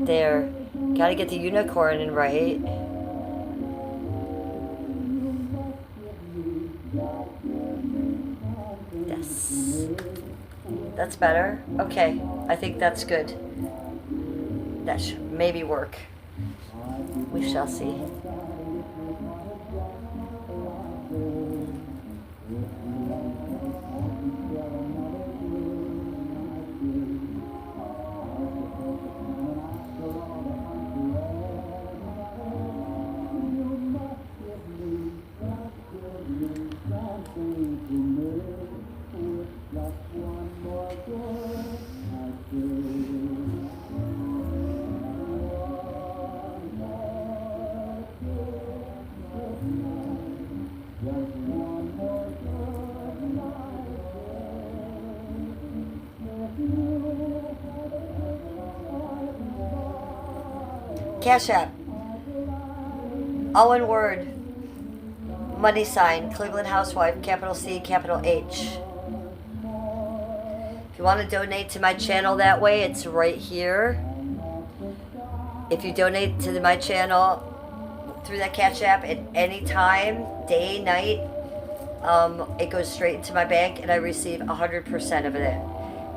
There. Gotta get the unicorn in right. Yes. That's better. Okay. I think that's good. That should maybe work. We shall see. Cash App. All one word. Money sign. Cleveland Housewife. Capital C, capital H. If you want to donate to my channel that way, it's right here. If you donate to my channel through that Cash App at any time, day, night, it goes straight into my bank and I receive 100% of it.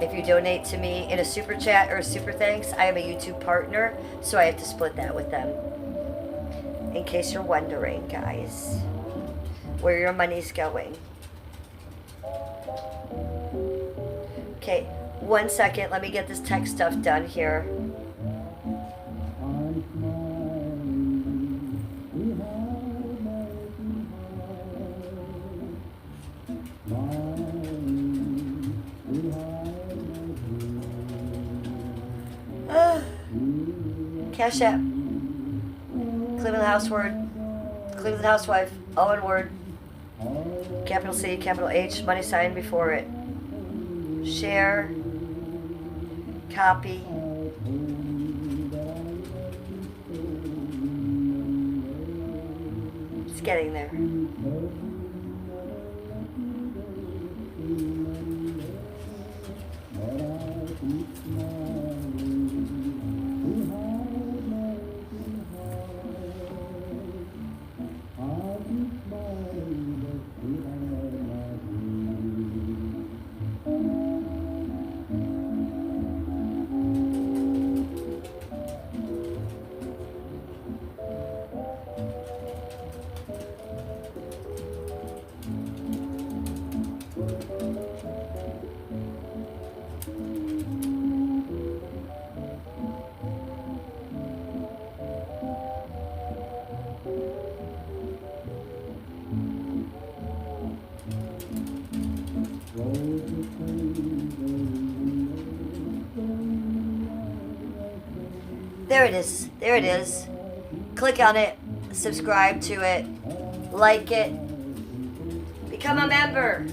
If you donate to me in a super chat or a super thanks, I am a YouTube partner, so I have to split that with them. In case you're wondering, guys, where your money's going. Okay, 1 second. Let me get this tech stuff done here. Cash App. Cleveland Housewife, all one word. Capital C, capital H, money sign before it. Share. Copy. It's getting there. There it is. There it is. Click on it. Subscribe to it. Like it. Become a member.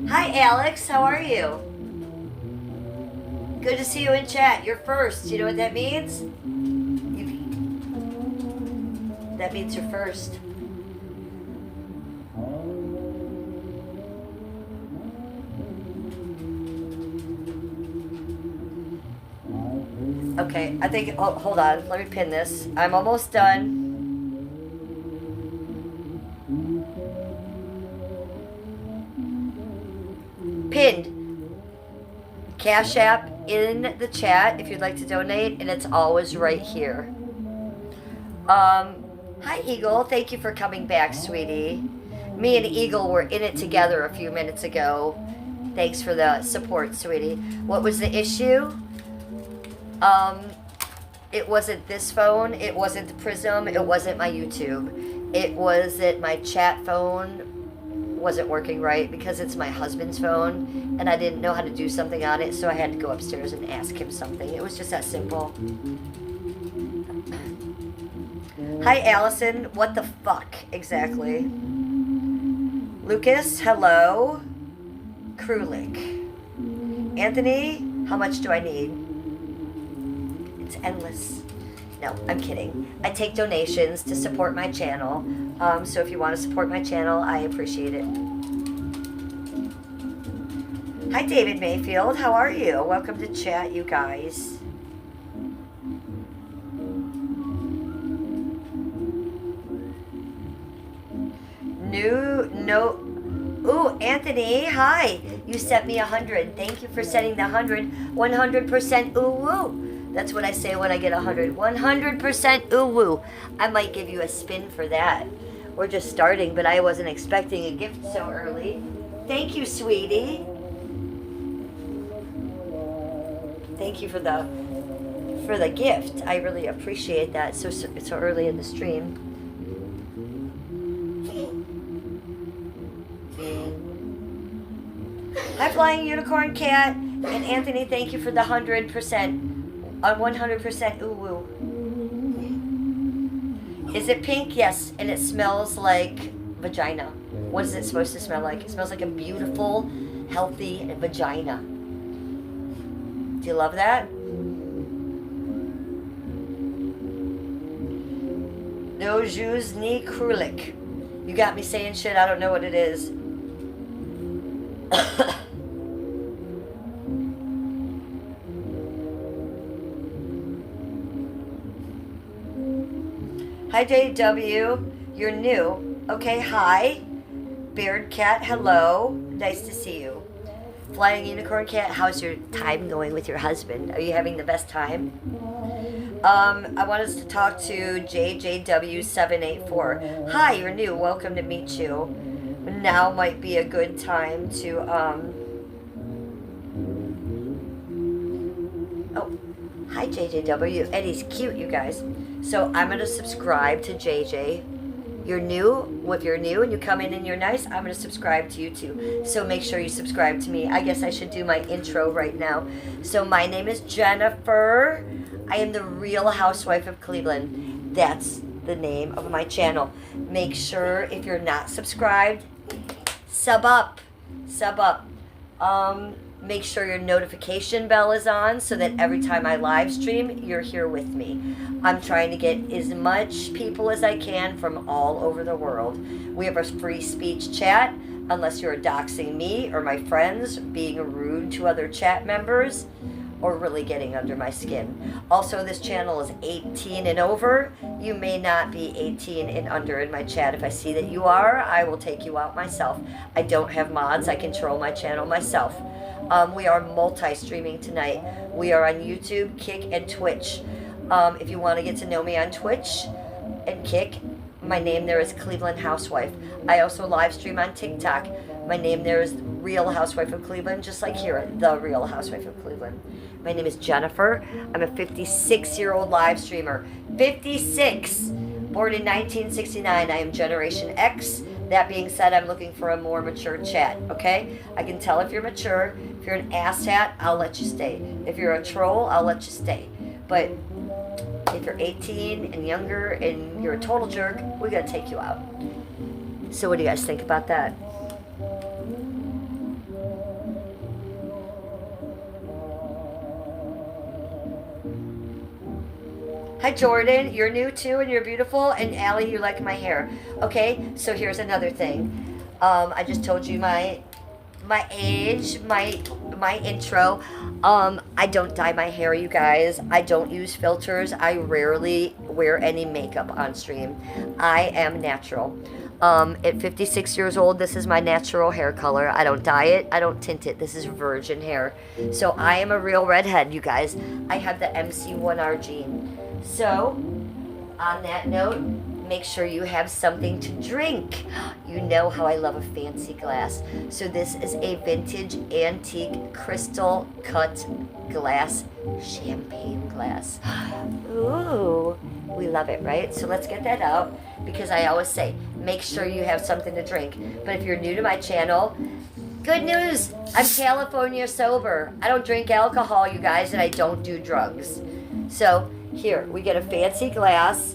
Hi, Alex. How are you? Good to see you in chat. You're first. You know what that means? That means you're first. Okay, I think, oh, hold on, let me pin this. I'm almost done. Pinned. Cash App in the chat if you'd like to donate, and it's always right here. Hi Eagle, thank you for coming back, sweetie. Me and Eagle were in it together a few minutes ago. Thanks for the support, sweetie. What was the issue? It wasn't this phone, it wasn't the Prism, it wasn't my YouTube. It was that my chat phone wasn't working right because it's my husband's phone and I didn't know how to do something on it, so I had to go upstairs and ask him something. It was just that simple. Hi Allison, what the fuck exactly? Lucas, hello. Krulik. Anthony, how much do I need? It's endless. No, I'm kidding. I take donations to support my channel. So if you want to support my channel, I appreciate it. Hi, David Mayfield. How are you? Welcome to chat, you guys. No. Ooh, Anthony, hi. You sent me 100. Thank you for sending the 100. 100% ooh woo. That's what I say when I get 100. 100% ooh woo. I might give you a spin for that. We're just starting, but I wasn't expecting a gift so early. Thank you, sweetie. Thank you for the gift. I really appreciate that so early in the stream. Hi, Flying Unicorn Cat. And Anthony, thank you for the 100%. 100% ooh woo. Is it pink? Yes. And it smells like vagina. What is it supposed to smell like? It smells like a beautiful, healthy vagina. Do you love that? No jus ni krulik. You got me saying shit, I don't know what it is. Hi, JW. You're new. Okay, hi. Beard Cat, hello. Nice to see you. Flying Unicorn Cat, how's your time going with your husband? Are you having the best time? I want us to talk to JJW784. Hi, you're new. Welcome to meet you. Now might be a good time to, Oh, hi, JJW. Eddie's cute, you guys. So I'm going to subscribe to JJ. You're new. If you're new and you come in and you're nice, I'm going to subscribe to you too. So make sure you subscribe to me. I guess I should do my intro right now. So my name is Jennifer. I am the Real Housewife of Cleveland. That's the name of my channel. Make sure if you're not subscribed, sub up. Make sure your notification bell is on so that every time I live stream, you're here with me. I'm trying to get as much people as I can from all over the world. We have a free speech chat, unless you're doxing me or my friends, being rude to other chat members, or really getting under my skin. Also, this channel is 18 and over. You may not be 18 and under in my chat. If I see that you are, I will take you out myself. I don't have mods. I control my channel myself. We are multi-streaming tonight. We are on YouTube, Kick, and Twitch. If you want to get to know me on Twitch and Kick, my name there is Cleveland Housewife. I also live stream on TikTok. My name there is Real Housewife of Cleveland, just like here, The Real Housewife of Cleveland. My name is Jennifer. I'm a 56-year-old live streamer. 56! Born in 1969. I am Generation X. That being said, I'm looking for a more mature chat, okay? I can tell if you're mature. If you're an asshat, I'll let you stay. If you're a troll, I'll let you stay. But if you're 18 and younger and you're a total jerk, we gotta take you out. So what do you guys think about that? Hi, Jordan. You're new too, and you're beautiful. And Allie, you like my hair. Okay, so here's another thing. I just told you my age, my intro. I don't dye my hair, you guys. I don't use filters. I rarely wear any makeup on stream. I am natural. At 56 years old, this is my natural hair color. I don't dye it. I don't tint it. This is virgin hair. So I am a real redhead, you guys. I have the MC1R gene. So, on that note, make sure you have something to drink. You know how I love a fancy glass. So this is a vintage antique crystal cut glass, champagne glass. Ooh, we love it, right? So let's get that out, because I always say, make sure you have something to drink. But if you're new to my channel, good news, I'm California sober. I don't drink alcohol, you guys, and I don't do drugs. So here, we get a fancy glass.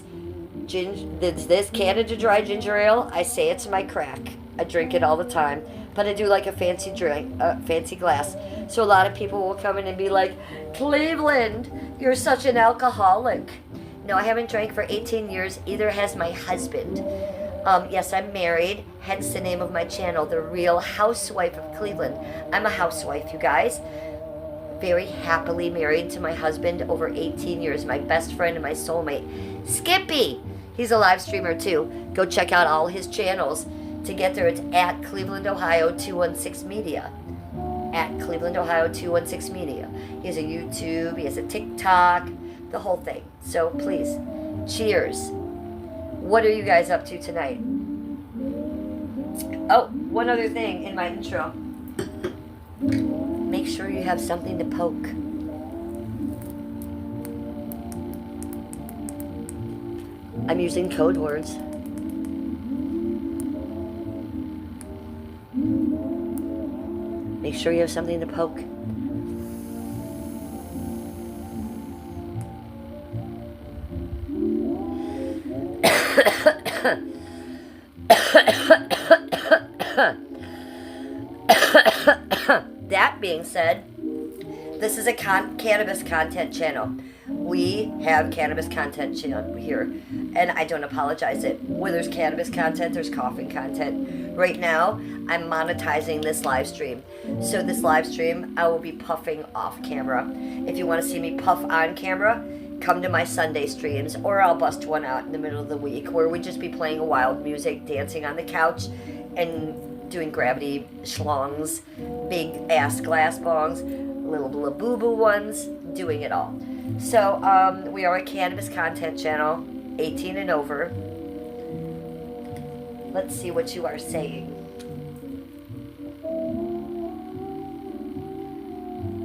This Canada Dry ginger ale. I say it's my crack. I drink it all the time, but I do like a fancy drink, fancy glass. So a lot of people will come in and be like, Cleveland, you're such an alcoholic. No, I haven't drank for 18 years. Either has my husband. Yes, I'm married, hence the name of my channel, The Real Housewife of Cleveland. I'm a housewife, you guys. Very happily married to my husband over 18 years, my best friend and my soulmate, Skippy. He's a live streamer too. Go check out all his channels. To get there, it's at Cleveland, Ohio 216 Media. At Cleveland, Ohio 216 Media. He has a YouTube, he has a TikTok, the whole thing. So please, cheers. What are you guys up to tonight? Oh, one other thing in my intro. Make sure you have something to poke. I'm using code words. Make sure you have something to poke. That being said, this is a cannabis content channel. We have cannabis content channel here, and I don't apologize it. Where there's cannabis content, there's coughing content. Right now, I'm monetizing this live stream. So this live stream, I will be puffing off camera. If you want to see me puff on camera, come to my Sunday streams, or I'll bust one out in the middle of the week where we just be playing wild music, dancing on the couch, and doing gravity schlongs, big ass glass bongs, little boo boo ones, doing it all. So we are a cannabis content channel, 18 and over. Let's see what you are saying.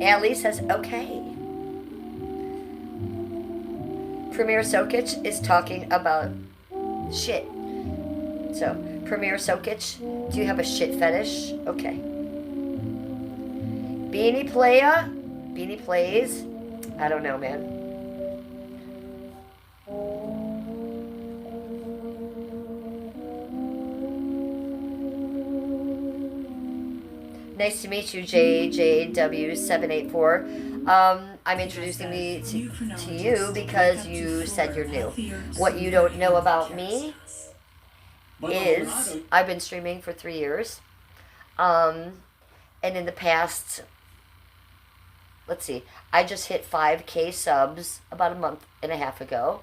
Allie says, okay. Premier Sokic is talking about shit. So, Premier Sokic, do you have a shit fetish? Okay. Beanie Playa? Beanie Plays? I don't know, man. Nice to meet you, JJW784. I'm introducing me to you because you said you're new. What you don't know about me is I've been streaming for 3 years. And in the past, let's see, I just hit 5K subs about a month and a half ago.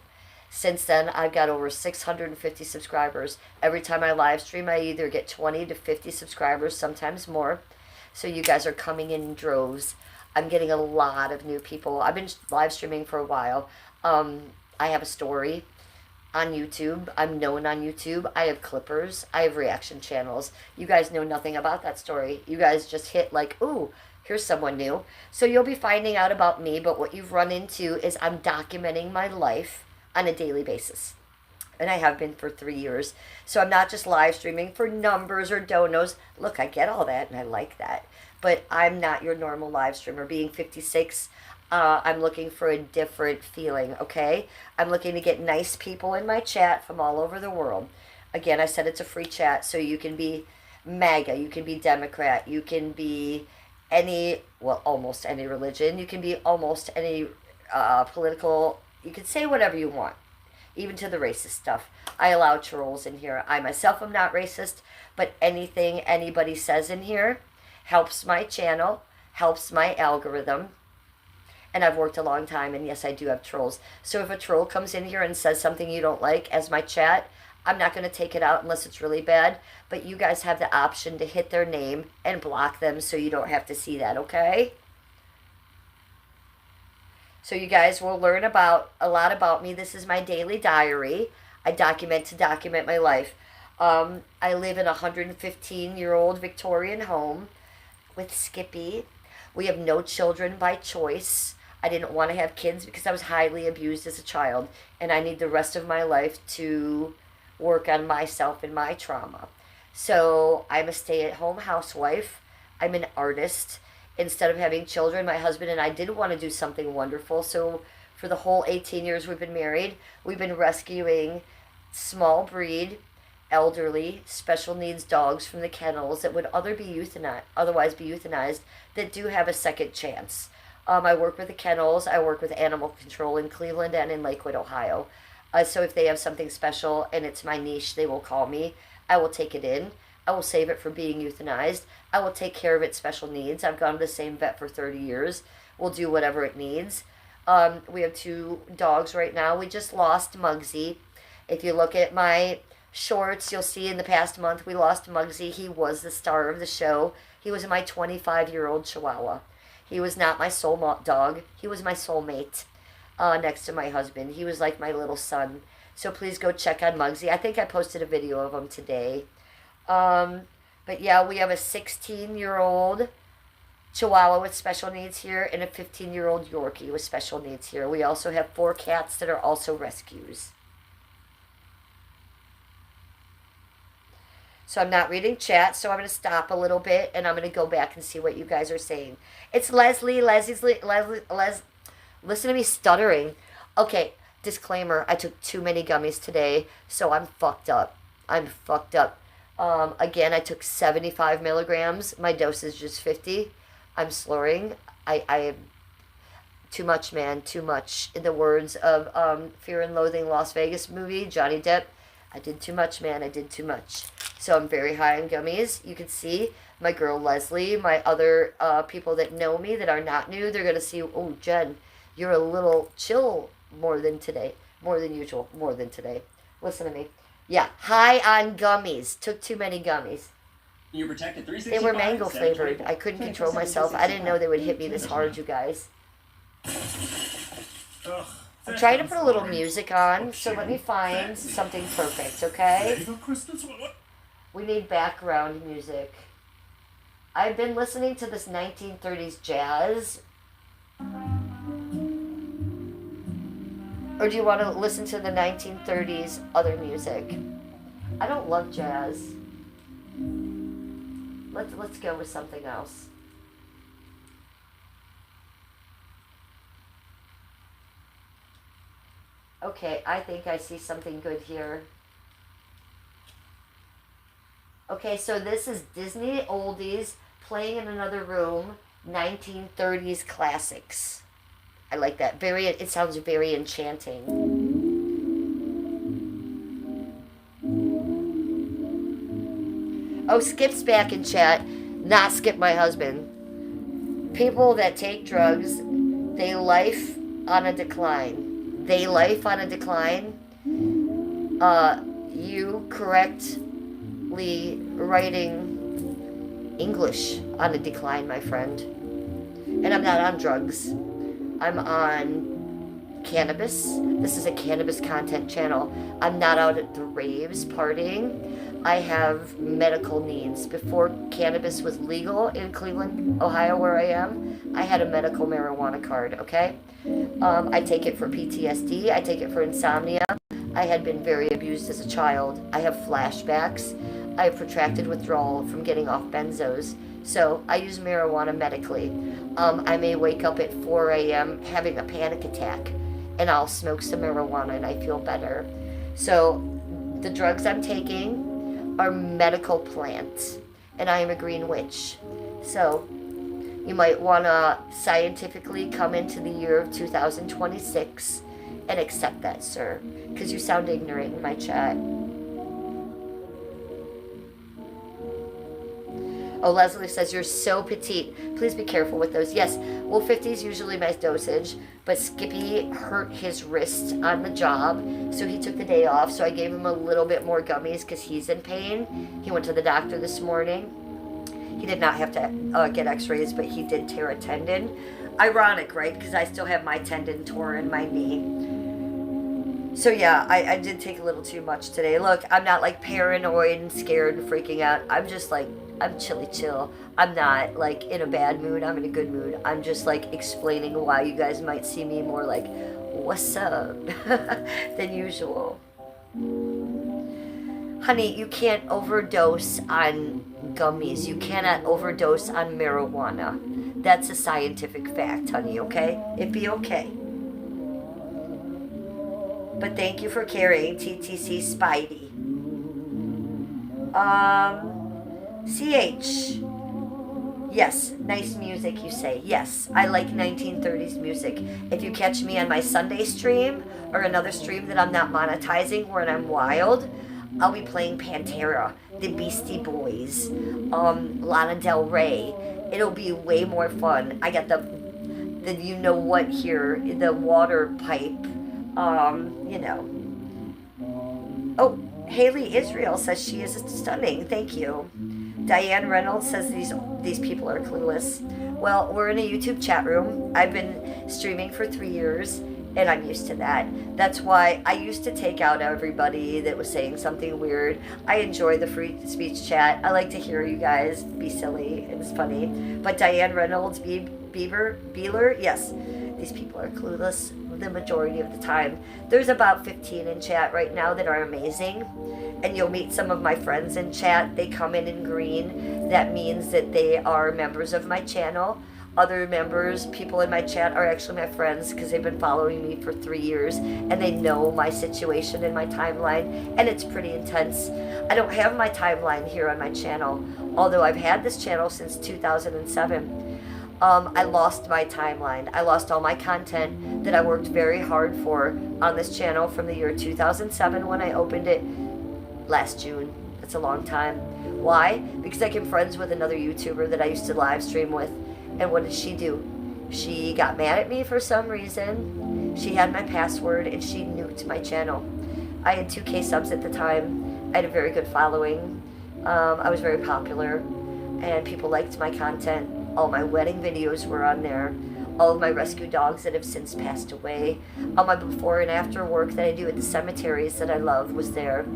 Since then, I've got over 650 subscribers. Every time I live stream, I either get 20 to 50 subscribers, sometimes more. So you guys are coming in droves. I'm getting a lot of new people. I've been live streaming for a while. I have a story on YouTube. I'm known on YouTube. I have clippers. I have reaction channels. You guys know nothing about that story. You guys just hit like, ooh, here's someone new. So you'll be finding out about me, but what you've run into is I'm documenting my life on a daily basis. And I have been for 3 years. So I'm not just live streaming for numbers or donos. Look, I get all that and I like that. But I'm not your normal live streamer. Being 56, I'm looking for a different feeling, okay? I'm looking to get nice people in my chat from all over the world. Again, I said it's a free chat, so you can be MAGA, you can be Democrat, you can be any, well, almost any religion. You can be almost any political, you can say whatever you want. Even to the racist stuff. I allow trolls in here. I myself am not racist, but anything anybody says in here helps my channel, helps my algorithm, and I've worked a long time, and yes, I do have trolls. So if a troll comes in here and says something you don't like as my chat, I'm not going to take it out unless it's really bad, but you guys have the option to hit their name and block them so you don't have to see that, okay? So you guys will learn about a lot about me. This is my daily diary. I document my life. I live in a 115-year-old Victorian home with Skippy. We have no children by choice. I didn't want to have kids because I was highly abused as a child, and I need the rest of my life to work on myself and my trauma. So I'm a stay-at-home housewife. I'm an artist. Instead of having children, my husband and I did want to do something wonderful. So for the whole 18 years we've been married, we've been rescuing small breed, elderly, special needs dogs from the kennels that would otherwise be euthanized that do have a second chance. I work with the kennels. I work with animal control in Cleveland and in Lakewood, Ohio. So if they have something special and it's my niche, they will call me. I will take it in. I will save it for being euthanized. I will take care of its special needs. I've gone to the same vet for 30 years. We'll do whatever it needs. We have 2 dogs right now. We just lost Muggsy. If you look at my shorts, you'll see in the past month we lost Muggsy. He was the star of the show. He was my 25-year-old Chihuahua. He was not my soul dog. He was my soulmate next to my husband. He was like my little son. So please go check on Muggsy. I think I posted a video of him today. But yeah, we have a 16-year-old Chihuahua with special needs here and a 15-year-old Yorkie with special needs here. We also have 4 cats that are also rescues. So I'm not reading chat, so I'm going to stop a little bit, and I'm going to go back and see what you guys are saying. It's Leslie. Leslie. Listen to me stuttering. Okay, disclaimer. I took too many gummies today, so I'm fucked up. Again, I took 75 milligrams. My dose is just 50. I'm slurring. I too much, man. Too much. In the words of Fear and Loathing Las Vegas movie, Johnny Depp, I did too much, man. I did too much. So I'm very high on gummies. You can see my girl Leslie, my other people that know me that are not new, they're going to see, oh, Jen, you're a little chill more than usual, more than today. Listen to me. Yeah, high on gummies. Took too many gummies. You're protected 365. They were mango flavored. I couldn't control myself. I didn't know they would hit me this hard, you guys. I'm trying to put a little music on, so let me find something perfect, okay? We need background music. I've been listening to this 1930s jazz. Or do you want to listen to the 1930s other music? I don't love jazz. Let's go with something else. Okay, I think I see something good here. Okay, so this is Disney oldies playing in another room, 1930s classics. I like that. It sounds very enchanting. Oh, Skip's back in chat. Not Skip, my husband. People that take drugs, they life on a decline. They life on a decline. You correctly writing English on a decline, my friend. And I'm not on drugs. I'm on cannabis. This is a cannabis content channel. I'm not out at the raves partying. I have medical needs. Before cannabis was legal in Cleveland, Ohio, where I am, I had a medical marijuana card, okay? I take it for PTSD. I take it for insomnia. I had been very abused as a child. I have flashbacks. I have protracted withdrawal from getting off benzos. So I use marijuana medically. I may wake up at 4 a.m. having a panic attack, and I'll smoke some marijuana and I feel better. So the drugs I'm taking are medical plants, and I am a green witch. So you might want to scientifically come into the year of 2026 and accept that, sir, because you sound ignorant in my chat. Oh, Leslie says, you're so petite. Please be careful with those. Yes, well, 50 is usually my dosage, but Skippy hurt his wrist on the job, so he took the day off, so I gave him a little bit more gummies because he's in pain. He went to the doctor this morning. He did not have to get x-rays, but he did tear a tendon. Ironic, right? Because I still have my tendon torn in my knee. So yeah, I did take a little too much today. Look, I'm not like paranoid and scared and freaking out. I'm just like, I'm chilly chill. I'm not like in a bad mood. I'm in a good mood. I'm just like explaining why you guys might see me more like, what's up, than usual. Honey, you can't overdose on gummies. You cannot overdose on marijuana. That's a scientific fact, honey, okay? It'd be okay. But thank you for carrying TTC Spidey. CH. Yes, nice music, you say. Yes, I like 1930s music. If you catch me on my Sunday stream or another stream that I'm not monetizing where I'm wild, I'll be playing Pantera, the Beastie Boys, Lana Del Rey. It'll be way more fun. I got the you know what here, the water pipe, you know. Oh, Haley Israel says she is stunning. Thank you. Diane Reynolds says these people are clueless. Well, we're in a YouTube chat room. I've been streaming for 3 years, and I'm used to that. That's why I used to take out everybody that was saying something weird. I enjoy the free speech chat. I like to hear you guys be silly. It's funny. But Diane Reynolds, Beeler, yes, these people are clueless the majority of the time. There's about 15 in chat right now that are amazing, and you'll meet some of my friends in chat. They come in green. That means that they are members of my channel. Other members, people in my chat, are actually my friends because they've been following me for 3 years, and they know my situation and my timeline, and it's pretty intense. I don't have my timeline here on my channel, although I've had this channel since 2007. I lost my timeline. I lost all my content that I worked very hard for on this channel from the year 2007 when I opened it last June. That's a long time. Why? Because I became friends with another YouTuber that I used to live stream with. And what did she do? She got mad at me for some reason. She had my password and she nuked my channel. I had 2K subs at the time. I had a very good following. I was very popular and people liked my content. All my wedding videos were on there. All of my rescue dogs that have since passed away. All my before and after work that I do at the cemeteries that I love was there.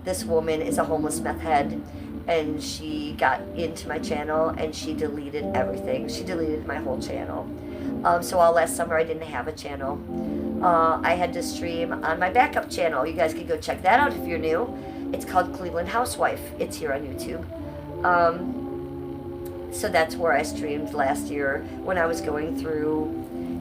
This woman is a homeless meth head, and she got into my channel and she deleted everything. She deleted my whole channel. So all last summer I didn't have a channel. I had to stream on my backup channel. You guys can go check that out if you're new. It's called Cleveland Housewife. It's here on YouTube. So that's where I streamed last year when I was going through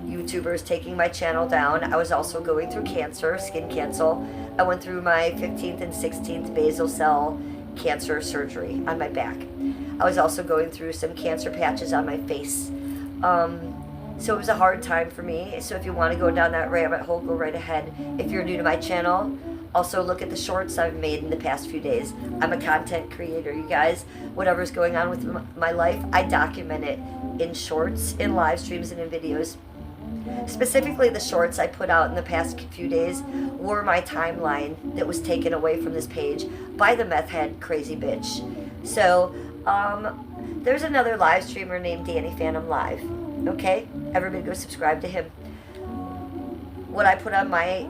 YouTubers taking my channel down. I was also going through cancer, skin cancer. I went through my 15th and 16th basal cell cancer surgery on my back. I was also going through some cancer patches on my face. So it was a hard time for me. So if you want to go down that rabbit hole, go right ahead. If you're new to my channel, also look at the shorts I've made in the past few days. I'm a content creator, you guys. Whatever's going on with my life, I document it in shorts, in live streams, and in videos. Specifically, the shorts I put out in the past few days were my timeline that was taken away from this page by the meth head crazy bitch. So, there's another live streamer named Danny Phantom Live. Okay? Everybody go subscribe to him. What I put on my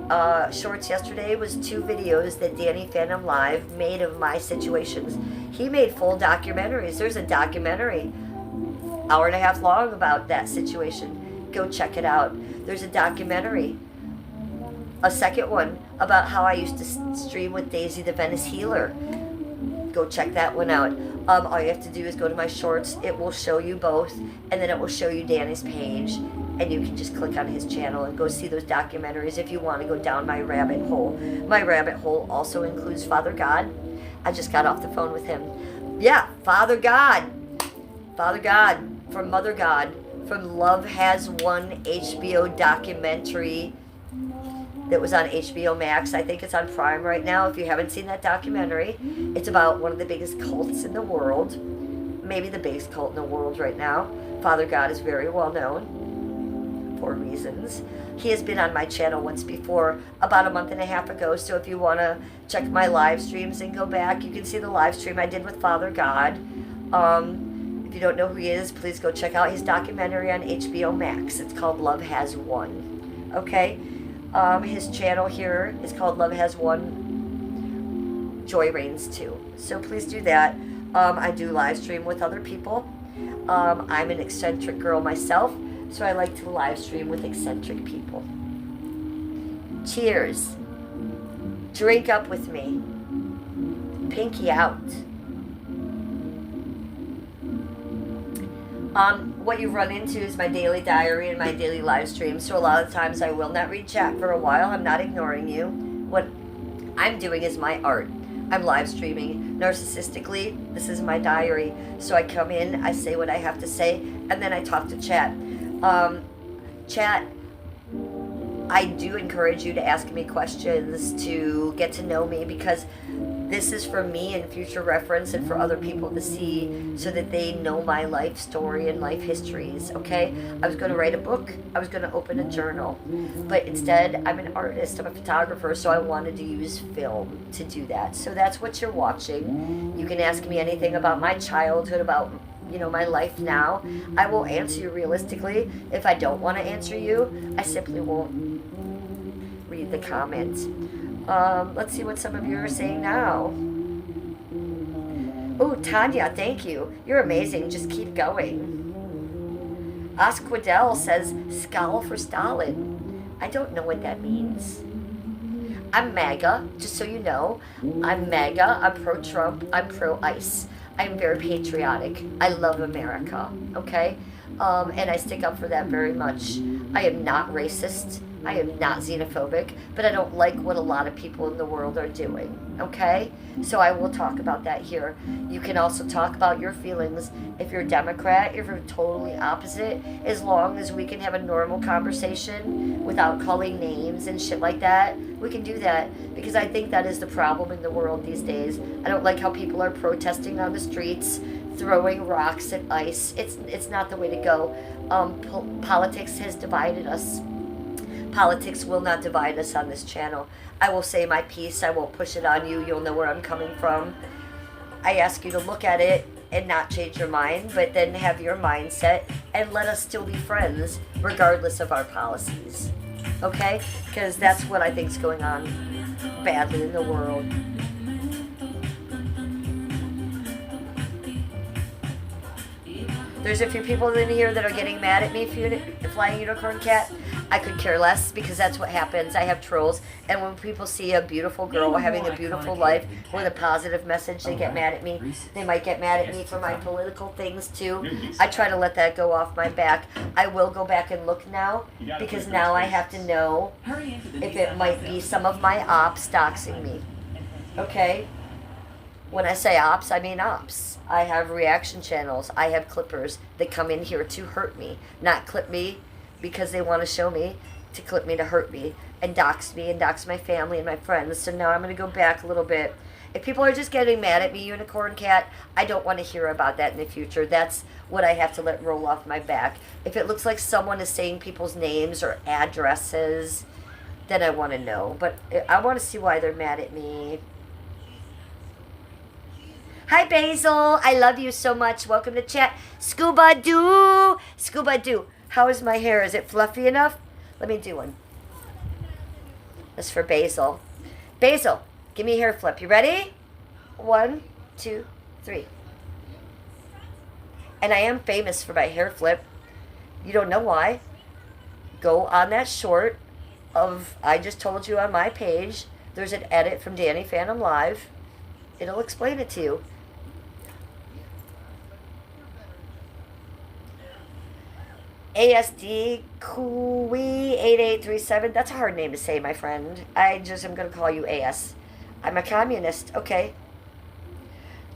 shorts yesterday was 2 videos that Danny Phantom Live made of my situations. He made full documentaries. There's a documentary, hour and a half long, about that situation. Go check it out. There's a documentary, a second one, about how I used to stream with Daisy the Venice Healer. Go check that one out. All you have to do is go to my shorts. It will show you both, and then it will show you Danny's page, and you can just click on his channel and go see those documentaries if you want to go down my rabbit hole. My rabbit hole also includes Father God. I just got off the phone with him. Yeah, Father God. Father God from Mother God from Love Has Won HBO documentary that was on HBO Max. I think it's on Prime right now. If you haven't seen that documentary, it's about one of the biggest cults in the world. Maybe the biggest cult in the world right now. Father God is very well known for reasons. He has been on my channel once before, about a month and a half ago. So if you want to check my live streams and go back, you can see the live stream I did with Father God. If you don't know who he is, please go check out his documentary on HBO Max. It's called Love Has Won. Okay? His channel here is called Love Has Won, Joy Reigns too. So please do that. I do live stream with other people. I'm an eccentric girl myself, so I like to live stream with eccentric people. Cheers. Drink up with me. Pinky out. What you run into is my daily diary and my daily live stream. So a lot of times I will not read chat for a while. I'm not ignoring you. What I'm doing is my art. I'm live streaming. Narcissistically, this is my diary. So I come in, I say what I have to say, and then I talk to chat. Chat, I do encourage you to ask me questions, to get to know me, because this is for me and future reference and for other people to see so that they know my life story and life histories, okay? I was going to write a book. I was going to open a journal. But instead, I'm an artist. I'm a photographer, so I wanted to use film to do that. So that's what you're watching. You can ask me anything about my childhood, about my life now. I will answer you realistically. If I don't want to answer you, I simply won't read the comment. Let's see what some of you are saying now. Oh, Tanya, thank you. You're amazing. Just keep going. Osquidel says, Skal for Stalin. I don't know what that means. I'm MAGA, just so you know. I'm MAGA. I'm pro-Trump. I'm pro-ICE. I'm very patriotic. I love America, okay? And I stick up for that very much. I am not racist. I am not xenophobic, but I don't like what a lot of people in the world are doing, okay? So I will talk about that here. You can also talk about your feelings. If you're a Democrat, if you're totally opposite, as long as we can have a normal conversation without calling names and shit like that, we can do that, because I think that is the problem in the world these days. I don't like how people are protesting on the streets, throwing rocks at ICE. It's not the way to go. Politics has divided us. Politics will not divide us on this channel. I will say my piece. I won't push it on you. You'll know where I'm coming from. I ask you to look at it and not change your mind, but then have your mindset and let us still be friends regardless of our policies. Okay? Because that's what I think is going on badly in the world. There's a few people in here that are getting mad at me for Flying Unicorn Cat. I could care less, because that's what happens. I have trolls, and when people see a beautiful girl having a beautiful life with a positive message, they get mad at me. They might get mad at me for my political things too. I try to let that go off my back. I will go back and look now, because now I have to know if it might be some of my ops doxing me. Okay? When I say ops, I mean ops. I have reaction channels. I have clippers that come in here to hurt me, not clip me because they want to show me, to clip me to hurt me and dox my family and my friends. So now I'm going to go back a little bit. If people are just getting mad at me, Unicorn Cat, I don't want to hear about that in the future. That's what I have to let roll off my back. If it looks like someone is saying people's names or addresses, then I want to know. But I want to see why they're mad at me. Hi, Basil. I love you so much. Welcome to chat. Scuba Doo. Scuba Doo. How is my hair? Is it fluffy enough? Let me do one. That's for Basil. Basil, give me a hair flip. You ready? 1, 2, 3. And I am famous for my hair flip. You don't know why. Go on that short of I just told you on my page. There's an edit from Danny Phantom Live. It'll explain it to you. ASD Kui 8837. That's a hard name to say, my friend. I'm going to call you AS. I'm a communist. Okay.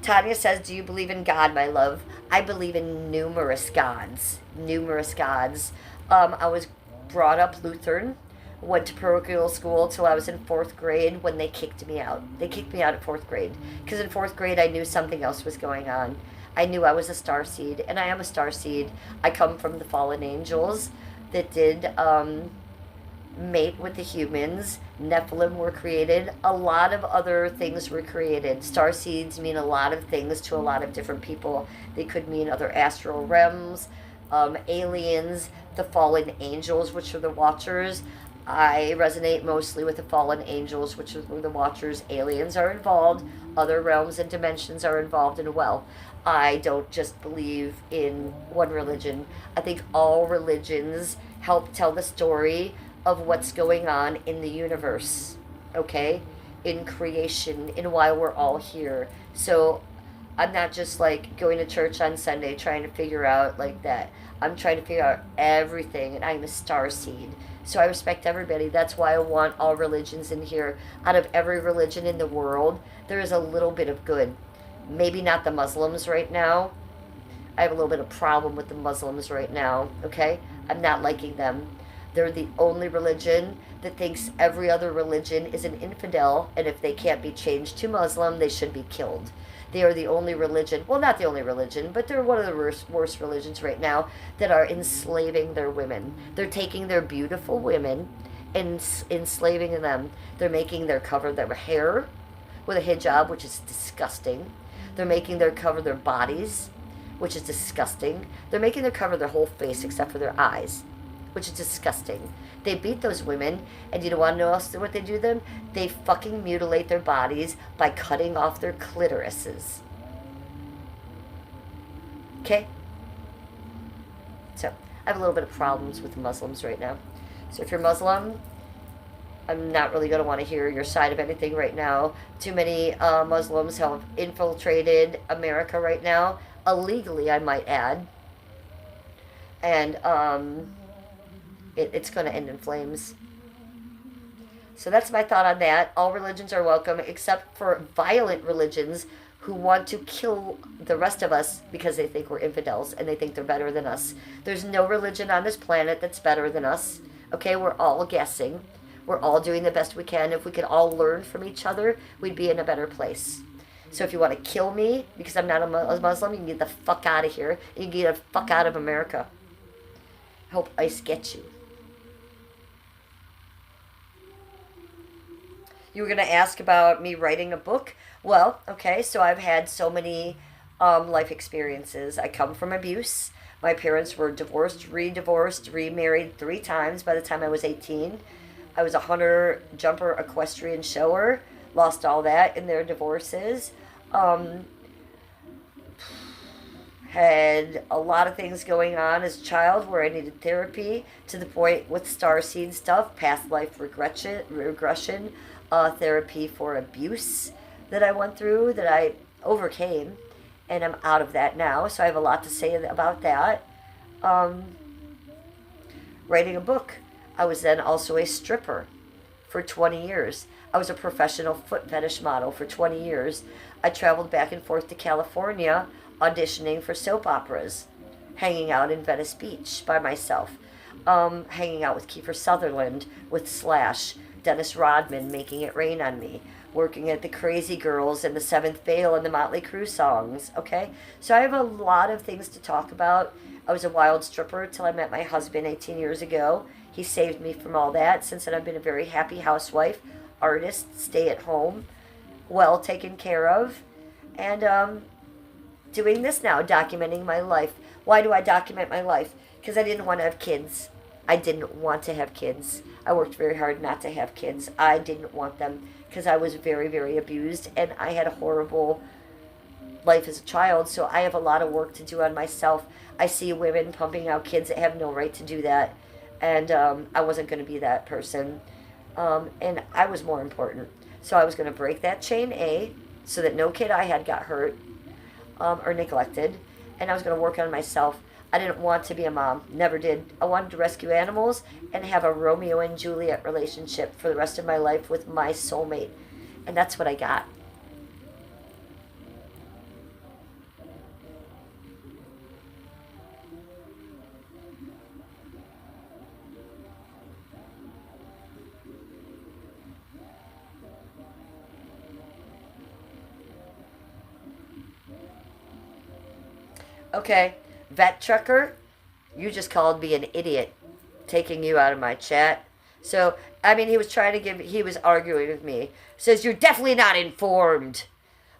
Tanya says, do you believe in God, my love? I believe in numerous gods. Numerous gods. I was brought up Lutheran. Went to parochial school till I was in 4th grade when they kicked me out. They kicked me out at 4th grade. Because in 4th grade I knew something else was going on. I knew I was a starseed, and I am a starseed. I come from the fallen angels that did mate with the humans. Nephilim were created. A lot of other things were created. Starseeds mean a lot of things to a lot of different people. They could mean other astral realms, aliens, the fallen angels, which are the watchers. I resonate mostly with the fallen angels, which are the watchers. Aliens are involved. Other realms and dimensions are involved as well. I don't just believe in one religion. I think all religions help tell the story of what's going on in the universe, okay? In creation, in why we're all here. So I'm not just like going to church on Sunday trying to figure out like that. I'm trying to figure out everything, and I'm a star seed. So I respect everybody. That's why I want all religions in here. Out of every religion in the world, there is a little bit of good. Maybe not the Muslims right now. I have a little bit of problem with the Muslims right now, okay? I'm not liking them. They're the only religion that thinks every other religion is an infidel, and if they can't be changed to Muslim, they should be killed. They are the only religion, well, not the only religion, but they're one of the worst religions right now that are enslaving their women. They're taking their beautiful women and enslaving them. They're making their cover their hair with a hijab, which is disgusting. They're making their cover their bodies, which is disgusting. They're making their cover their whole face except for their eyes, which is disgusting. They beat those women, and you don't want to know else what they do to them? They fucking mutilate their bodies by cutting off their clitorises. Okay? So, I have a little bit of problems with Muslims right now. So if you're Muslim, I'm not really going to want to hear your side of anything right now. Too many Muslims have infiltrated America right now, illegally, I might add. And it's going to end in flames. So that's my thought on that. All religions are welcome, except for violent religions who want to kill the rest of us because they think we're infidels and they think they're better than us. There's no religion on this planet that's better than us. Okay, we're all guessing. We're all doing the best we can. If we could all learn from each other, we'd be in a better place. So if you want to kill me because I'm not a Muslim, you can get the fuck out of here. You can get the fuck out of America. I hope ICE gets you. You were going to ask about me writing a book. Well, okay, so I've had so many life experiences. I come from abuse. My parents were divorced, re-divorced, remarried 3 times by the time I was 18. I was a hunter, jumper, equestrian shower. Lost all that in their divorces. Had a lot of things going on as a child where I needed therapy, to the point with starseed stuff, past life regression, therapy for abuse that I went through that I overcame, and I'm out of that now. So I have a lot to say about that. Writing a book. I was then also a stripper for 20 years. I was a professional foot fetish model for 20 years. I traveled back and forth to California auditioning for soap operas, hanging out in Venice Beach by myself, hanging out with Kiefer Sutherland, with Slash, Dennis Rodman, Making It Rain on Me, working at the Crazy Girls and the Seventh Veil and the Motley Crue songs, okay? So I have a lot of things to talk about. I was a wild stripper till I met my husband 18 years ago. He saved me from all that. Since then, I've been a very happy housewife, artist, stay at home, well taken care of, and doing this now, documenting my life. Why do I document my life? Because I didn't want to have kids. I didn't want to have kids. I worked very hard not to have kids. I didn't want them because I was very, very abused, and I had a horrible life as a child, so I have a lot of work to do on myself. I see women pumping out kids that have no right to do that, and I wasn't going to be that person, and I was more important. So I was going to break that chain A, so that no kid I had got hurt or neglected, and I was going to work on myself. I didn't want to be a mom, never did. I wanted to rescue animals and have a Romeo and Juliet relationship for the rest of my life with my soulmate, and that's what I got. Okay, vet trucker, you just called me an idiot, taking you out of my chat. So, I mean, he was arguing with me. Says, you're definitely not informed.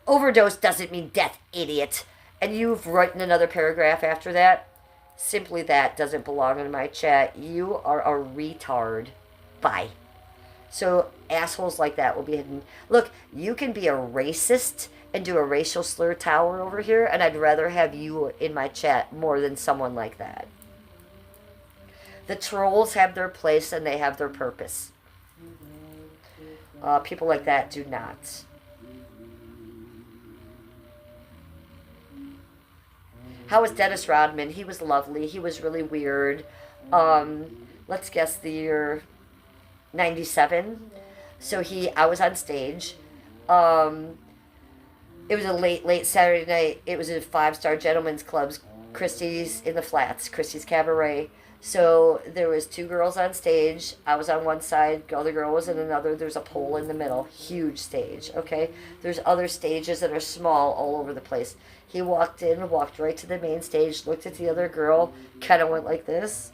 Overdose doesn't mean death, idiot. And you've written another paragraph after that. Simply that doesn't belong in my chat. You are a retard. Bye. So assholes like that will be hidden. Look, you can be a racist and do a racial slur tower over here, and I'd rather have you in my chat more than someone like that. The trolls have their place and they have their purpose. People like that do not. How was Dennis Rodman? He was lovely. He was really weird. Let's guess the year 97. So I was on stage. It was a late Saturday night. It was a 5-star gentleman's club's Christie's in the Flats, Christie's Cabaret. So there was 2 girls on stage. I was on one side, the other girl was in another. There's a pole in the middle, huge stage, okay? There's other stages that are small all over the place. He walked in, walked right to the main stage, looked at the other girl, kind of went like this,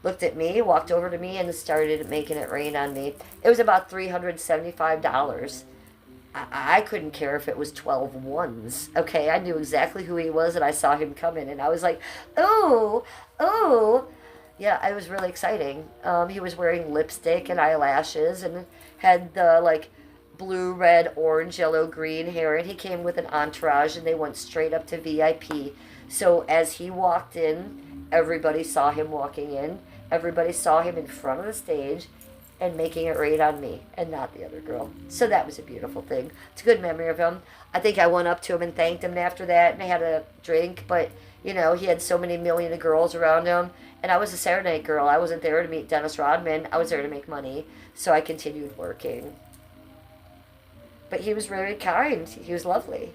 looked at me, walked over to me, and started making it rain on me. It was about $375. I couldn't care if it was 12 ones. Okay, I knew exactly who he was, and I saw him come in, and I was like, oh, oh. Yeah, it was really exciting. He was wearing lipstick and eyelashes and had the, like, blue, red, orange, yellow, green hair, and he came with an entourage, and they went straight up to VIP. So as he walked in, everybody saw him walking in. Everybody saw him in front of the stage and making it rain on me and not the other girl. So that was a beautiful thing. It's a good memory of him. I think I went up to him and thanked him after that, and I had a drink, but, you know, he had so many million of girls around him, and I was a Saturday night girl. I wasn't there to meet Dennis Rodman. I was there to make money, so I continued working. But he was very kind. He was lovely.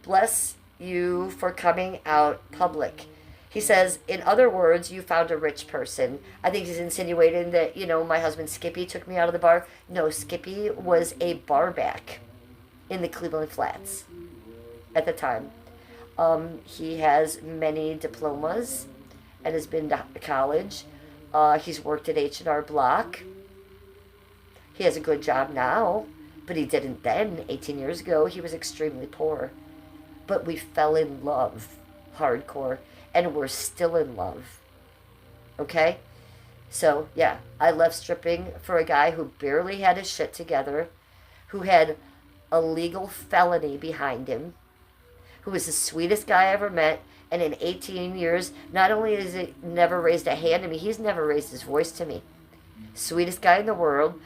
Bless you for coming out public. He says, in other words, you found a rich person. I think he's insinuating that, you know, my husband Skippy took me out of the bar. No, Skippy was a barback in the Cleveland Flats at the time. He has many diplomas and has been to college. He's worked at H&R Block. He has a good job now, but he didn't then. 18 years ago, he was extremely poor. But we fell in love hardcore. And we're still in love. Okay? So, yeah, I left stripping for a guy who barely had his shit together, who had a legal felony behind him, who was the sweetest guy I ever met, and in 18 years, not only has he never raised a hand to me, he's never raised his voice to me. Sweetest guy in the world,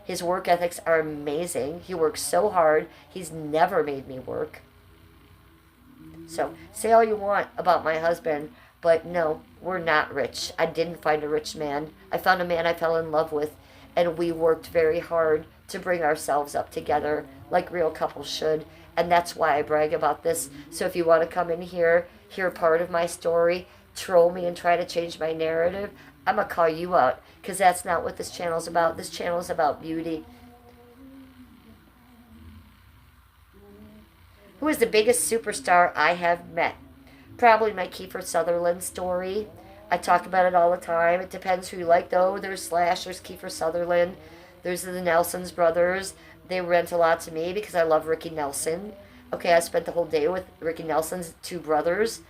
his work ethics are amazing. He works so hard, he's never made me work. So, say all you want about my husband, but no, we're not rich. I didn't find a rich man. I found a man I fell in love with, and we worked very hard to bring ourselves up together like real couples should, and that's why I brag about this. So if you want to come in here, hear part of my story, troll me and try to change my narrative, I'm going to call you out, because that's not what this channel's about. This channel is about beauty. Who is the biggest superstar I have met? Probably my Kiefer Sutherland story. I talk about it all the time. It depends who you like, though. There's Slash, there's Kiefer Sutherland, there's the Nelsons brothers. They rent a lot to me because I love Ricky Nelson. Okay, I spent the whole day with Ricky Nelson's 2 brothers.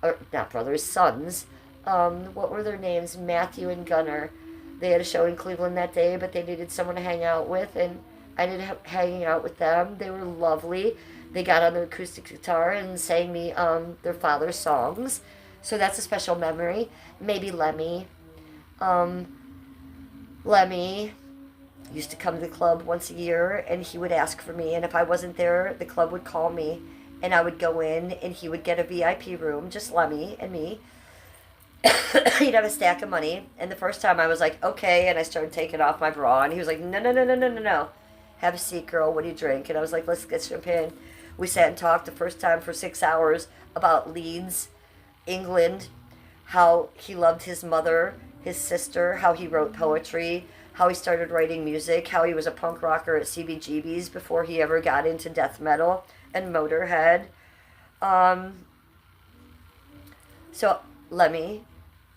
Or, not brothers, sons. What were their names? Matthew and Gunnar. They had a show in Cleveland that day, but they needed someone to hang out with, and I ended up hanging out with them. They were lovely. They got on their acoustic guitar and sang me their father's songs. So that's a special memory. Maybe Lemmy. Lemmy used to come to the club once a year, and he would ask for me. And if I wasn't there, the club would call me, and I would go in, and he would get a VIP room, just Lemmy and me. He'd have a stack of money. And the first time I was like, okay. And I started taking off my bra, and he was like, no. Have a seat, girl. What do you drink? And I was like, let's get champagne. We sat and talked the first time for 6 hours about Leeds, England, how he loved his mother, his sister, how he wrote poetry, how he started writing music, how he was a punk rocker at CBGB's before he ever got into death metal and Motorhead. So Lemmy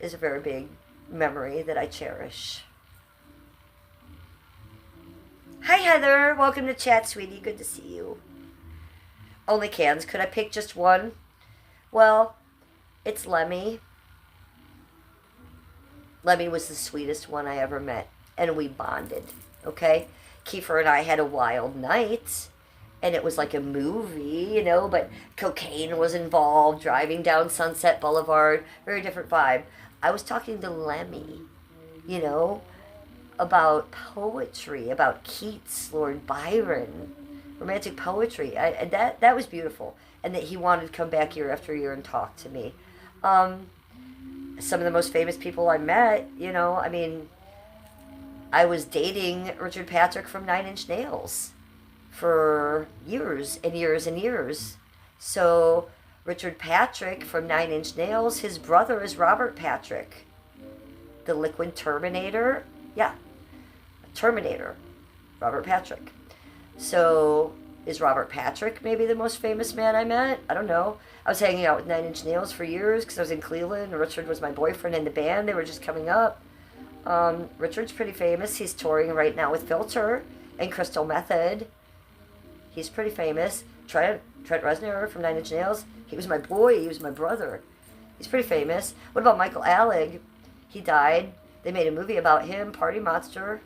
is a very big memory that I cherish. Hi, Heather. Welcome to chat, sweetie. Good to see you. Only cans. Could I pick just one? Well, it's Lemmy. Lemmy was the sweetest one I ever met, and we bonded, okay? Kiefer and I had a wild night, and it was like a movie, you know, but cocaine was involved, driving down Sunset Boulevard, very different vibe. I was talking to Lemmy, you know, about poetry, about Keats, Lord Byron, romantic poetry. That was beautiful, and that he wanted to come back year after year and talk to me. Um, some of the most famous people I met, I mean, I was dating Richard Patrick from Nine Inch Nails for years and years and years. So Richard Patrick from Nine Inch Nails, his brother is Robert Patrick, the Liquid Terminator. Yeah, Terminator, Robert Patrick. So is Robert Patrick maybe the most famous man I met? I don't know. I was hanging out with Nine Inch Nails for years because I was in Cleveland, and Richard was my boyfriend in the band. They were just coming up. Richard's pretty famous. He's touring right now with Filter and Crystal Method. He's pretty famous. Trent Reznor from Nine Inch Nails. He was my boy. He was my brother. He's pretty famous. What about Michael Alec? He died. They made a movie about him, Party Monster.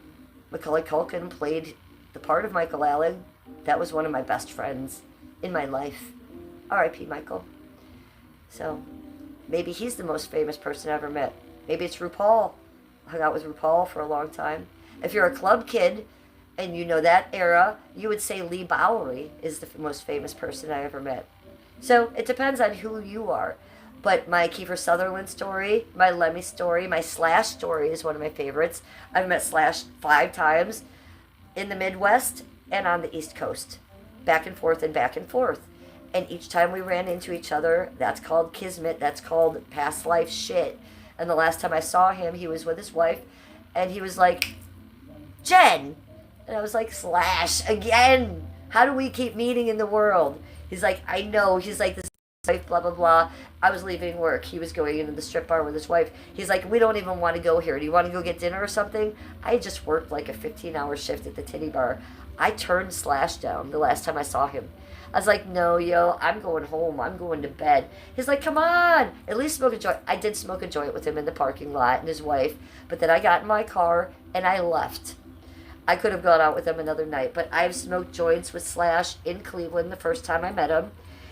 Macaulay Culkin played the part of Michael Alec. That was one of my best friends in my life. R.I.P. Michael. So, maybe he's the most famous person I ever met. Maybe it's RuPaul. Hung out with RuPaul for a long time. If you're a club kid and you know that era, you would say Lee Bowery is the most famous person I ever met. So, it depends on who you are. But my Kiefer Sutherland story, my Lemmy story, my Slash story is one of my favorites. I've met Slash 5 times in the Midwest and on the East Coast. Back and forth and back and forth. And each time we ran into each other, that's called kismet, that's called past life shit. And the last time I saw him, he was with his wife, and he was like, Jen! And I was like, Slash, again! How do we keep meeting in the world? He's like, I know. He's like, this wife, blah, blah, blah. I was leaving work. He was going into the strip bar with his wife. He's like, we don't even want to go here. Do you want to go get dinner or something? I just worked like a 15-hour shift at the titty bar. I turned Slash down the last time I saw him. I was like, no, yo, I'm going home. I'm going to bed. He's like, come on, at least smoke a joint. I did smoke a joint with him in the parking lot and his wife, but then I got in my car and I left. I could have gone out with him another night, but I've smoked joints with Slash in Cleveland the first time I met him,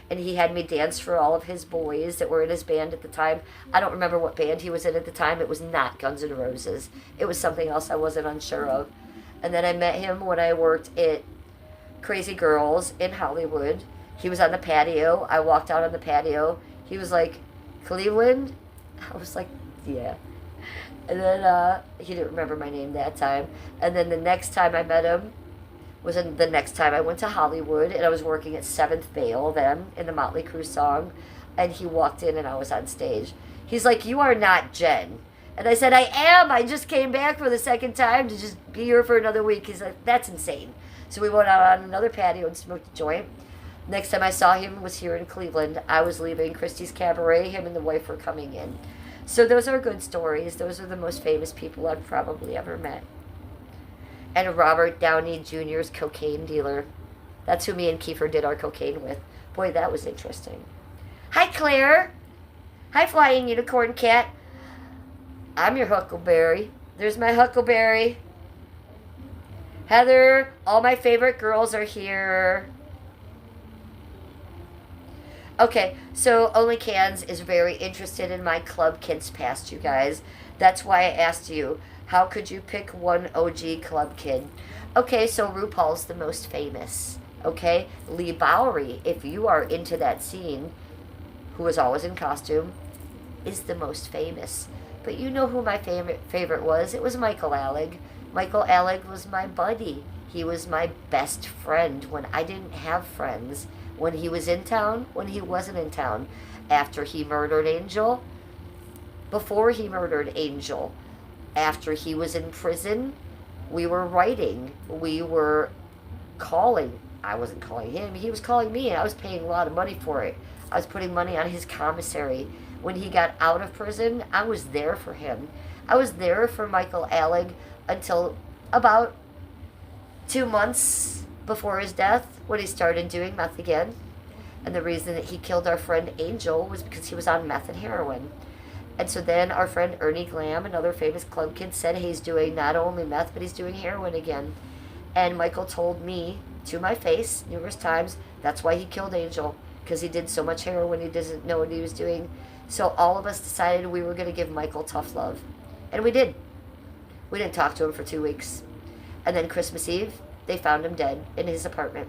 and he had me dance for all of his boys that were in his band at the time. I don't remember what band he was in at the time. It was not Guns N' Roses. It was something else I wasn't unsure of. And then I met him when I worked at Crazy Girls in Hollywood. He was on the patio. I walked out on the patio. He was like, Cleveland? I was like, yeah. And then he didn't remember my name that time. And then the next time I met him was the next time I went to Hollywood, and I was working at 7th Veil then in the Motley Crue song. And he walked in and I was on stage. He's like, you are not Jen. And I said, I am. I just came back for the second time to just be here for another week. He's like, that's insane. So we went out on another patio and smoked a joint. Next time I saw him was here in Cleveland. I was leaving Christie's Cabaret. Him and the wife were coming in. So those are good stories. Those are the most famous people I've probably ever met. And Robert Downey Jr.'s cocaine dealer. That's who me and Kiefer did our cocaine with. Boy, that was interesting. Hi, Claire. Hi, Flying Unicorn Cat. I'm your Huckleberry. There's my Huckleberry. Heather, all my favorite girls are here. Okay, so Only Cans is very interested in my Club Kids past, you guys. That's why I asked you, how could you pick one OG Club Kid? Okay, so RuPaul's the most famous. Okay, Lee Bowery, if you are into that scene, who was always in costume, is the most famous. But you know who my favorite was? It was Michael Alec. Michael Alec was my buddy. He was my best friend when I didn't have friends. When he was in town, when he wasn't in town. After he murdered Angel, before he murdered Angel, after he was in prison, we were writing. We were calling. I wasn't calling him. He was calling me, and I was paying a lot of money for it. I was putting money on his commissary. When he got out of prison, I was there for him. I was there for Michael Alec until about 2 months before his death, when he started doing meth again. And the reason that he killed our friend Angel was because he was on meth and heroin. And so then our friend Ernie Glam, another famous club kid, said he's doing not only meth, but he's doing heroin again. And Michael told me to my face numerous times that's why he killed Angel, because he did so much heroin he doesn't know what he was doing. So all of us decided we were going to give Michael tough love. And we did. We didn't talk to him for 2 weeks. And then Christmas Eve, they found him dead in his apartment.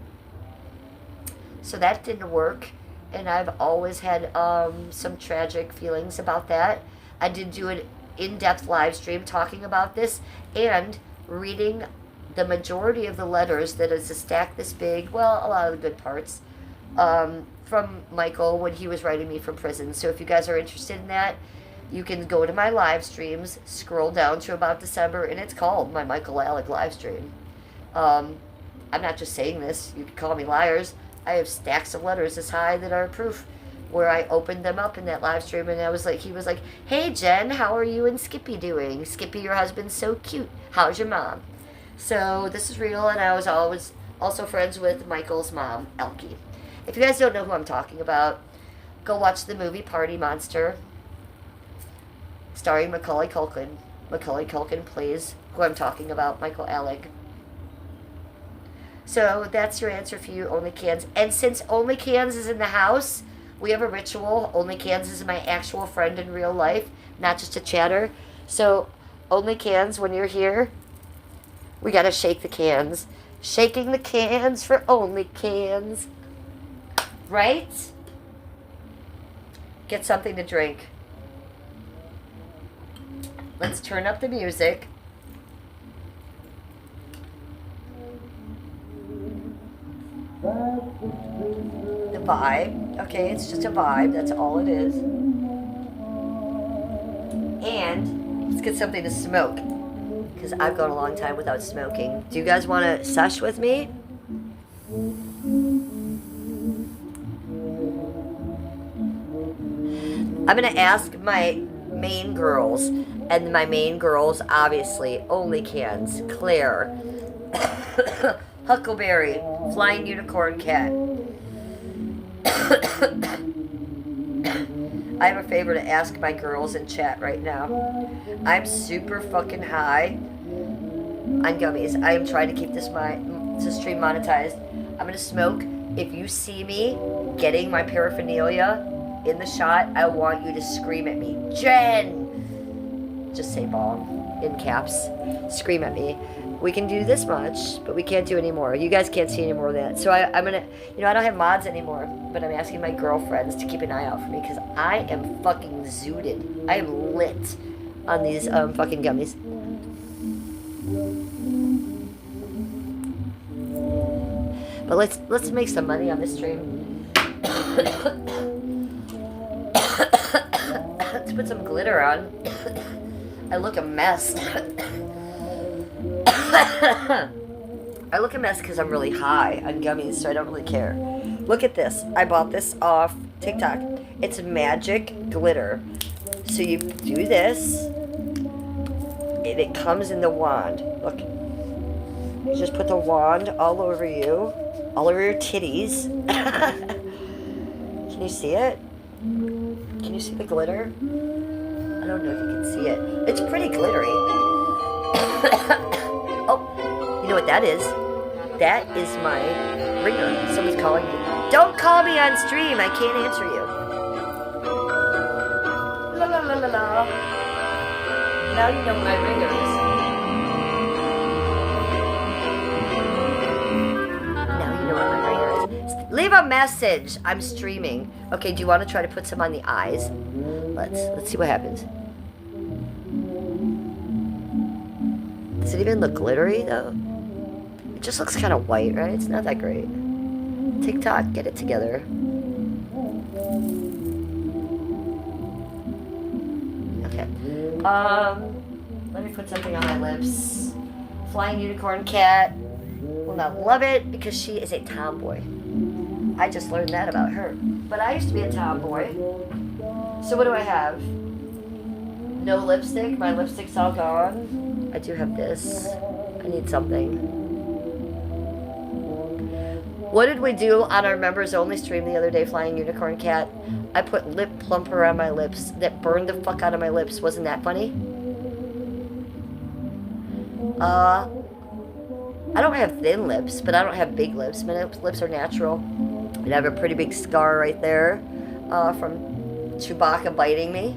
So that didn't work. And I've always had some tragic feelings about that. I did do an in-depth live stream talking about this and reading the majority of the letters that is a stack this big, well, a lot of the good parts, from Michael when he was writing me from prison. So if you guys are interested in that, you can go to my live streams, scroll down to about December, and it's called my Michael Alec live stream. I'm not just saying this. You can call me liars. I have stacks of letters this high that are proof where I opened them up in that live stream, and he was like, hey, Jen, how are you and Skippy doing? Skippy, your husband's so cute. How's your mom? So this is real, and I was always also friends with Michael's mom, Elkie. If you guys don't know who I'm talking about, go watch the movie Party Monster, starring Macaulay Culkin. Macaulay Culkin plays who I'm talking about, Michael Alec. So that's your answer for you, Only Cans. And since Only Cans is in the house, we have a ritual. Only Cans is my actual friend in real life, not just a chatter. So Only Cans, when you're here, we gotta shake the cans. Shaking the cans for Only Cans. Right? Get something to drink. Let's turn up the music. The vibe. Okay, it's just a vibe. That's all it is. And let's get something to smoke. Because I've gone a long time without smoking. Do you guys want to sesh with me? I'm going to ask my main girls. And my main girls, obviously, Only Cans, Claire, Huckleberry, Flying Unicorn Cat. I have a favor to ask my girls in chat right now. I'm super fucking high on gummies. I am trying to keep this stream monetized. I'm going to smoke. If you see me getting my paraphernalia in the shot, I want you to scream at me, Jen! Just say bong in caps. Scream at me. We can do this much, but we can't do any more. You guys can't see any more of that. So I'm going to, I don't have mods anymore, but I'm asking my girlfriends to keep an eye out for me because I am fucking zooted. I am lit on these fucking gummies. But let's make some money on this stream. Let's put some glitter on. I look a mess. I look a mess because I'm really high on gummies, so I don't really care. Look at this. I bought this off TikTok. It's magic glitter. So you do this, and it comes in the wand. Look. You just put the wand all over you, all over your titties. Can you see it? Can you see the glitter? I don't know if you can see it. It's pretty glittery. Oh, you know what that is? That is my ringer. Someone's calling me. Don't call me on stream. I can't answer you. La la la la la. Now you know what my ringer is. Now you know what my ringer is. Leave a message. I'm streaming. Okay, do you want to try to put some on the eyes? Let's see what happens. Does it even look glittery though? It just looks kind of white, right? It's not that great. TikTok, get it together. Okay. Let me put something on my lips. Flying Unicorn Cat will not love it because she is a tomboy. I just learned that about her. But I used to be a tomboy. So what do I have? No lipstick. My lipstick's all gone. I do have this. I need something. What did we do on our members only stream the other day, Flying Unicorn Cat? I put lip plumper on my lips that burned the fuck out of my lips. Wasn't that funny? I don't have thin lips, but I don't have big lips. My lips are natural. And I have a pretty big scar right there from Chewbacca biting me.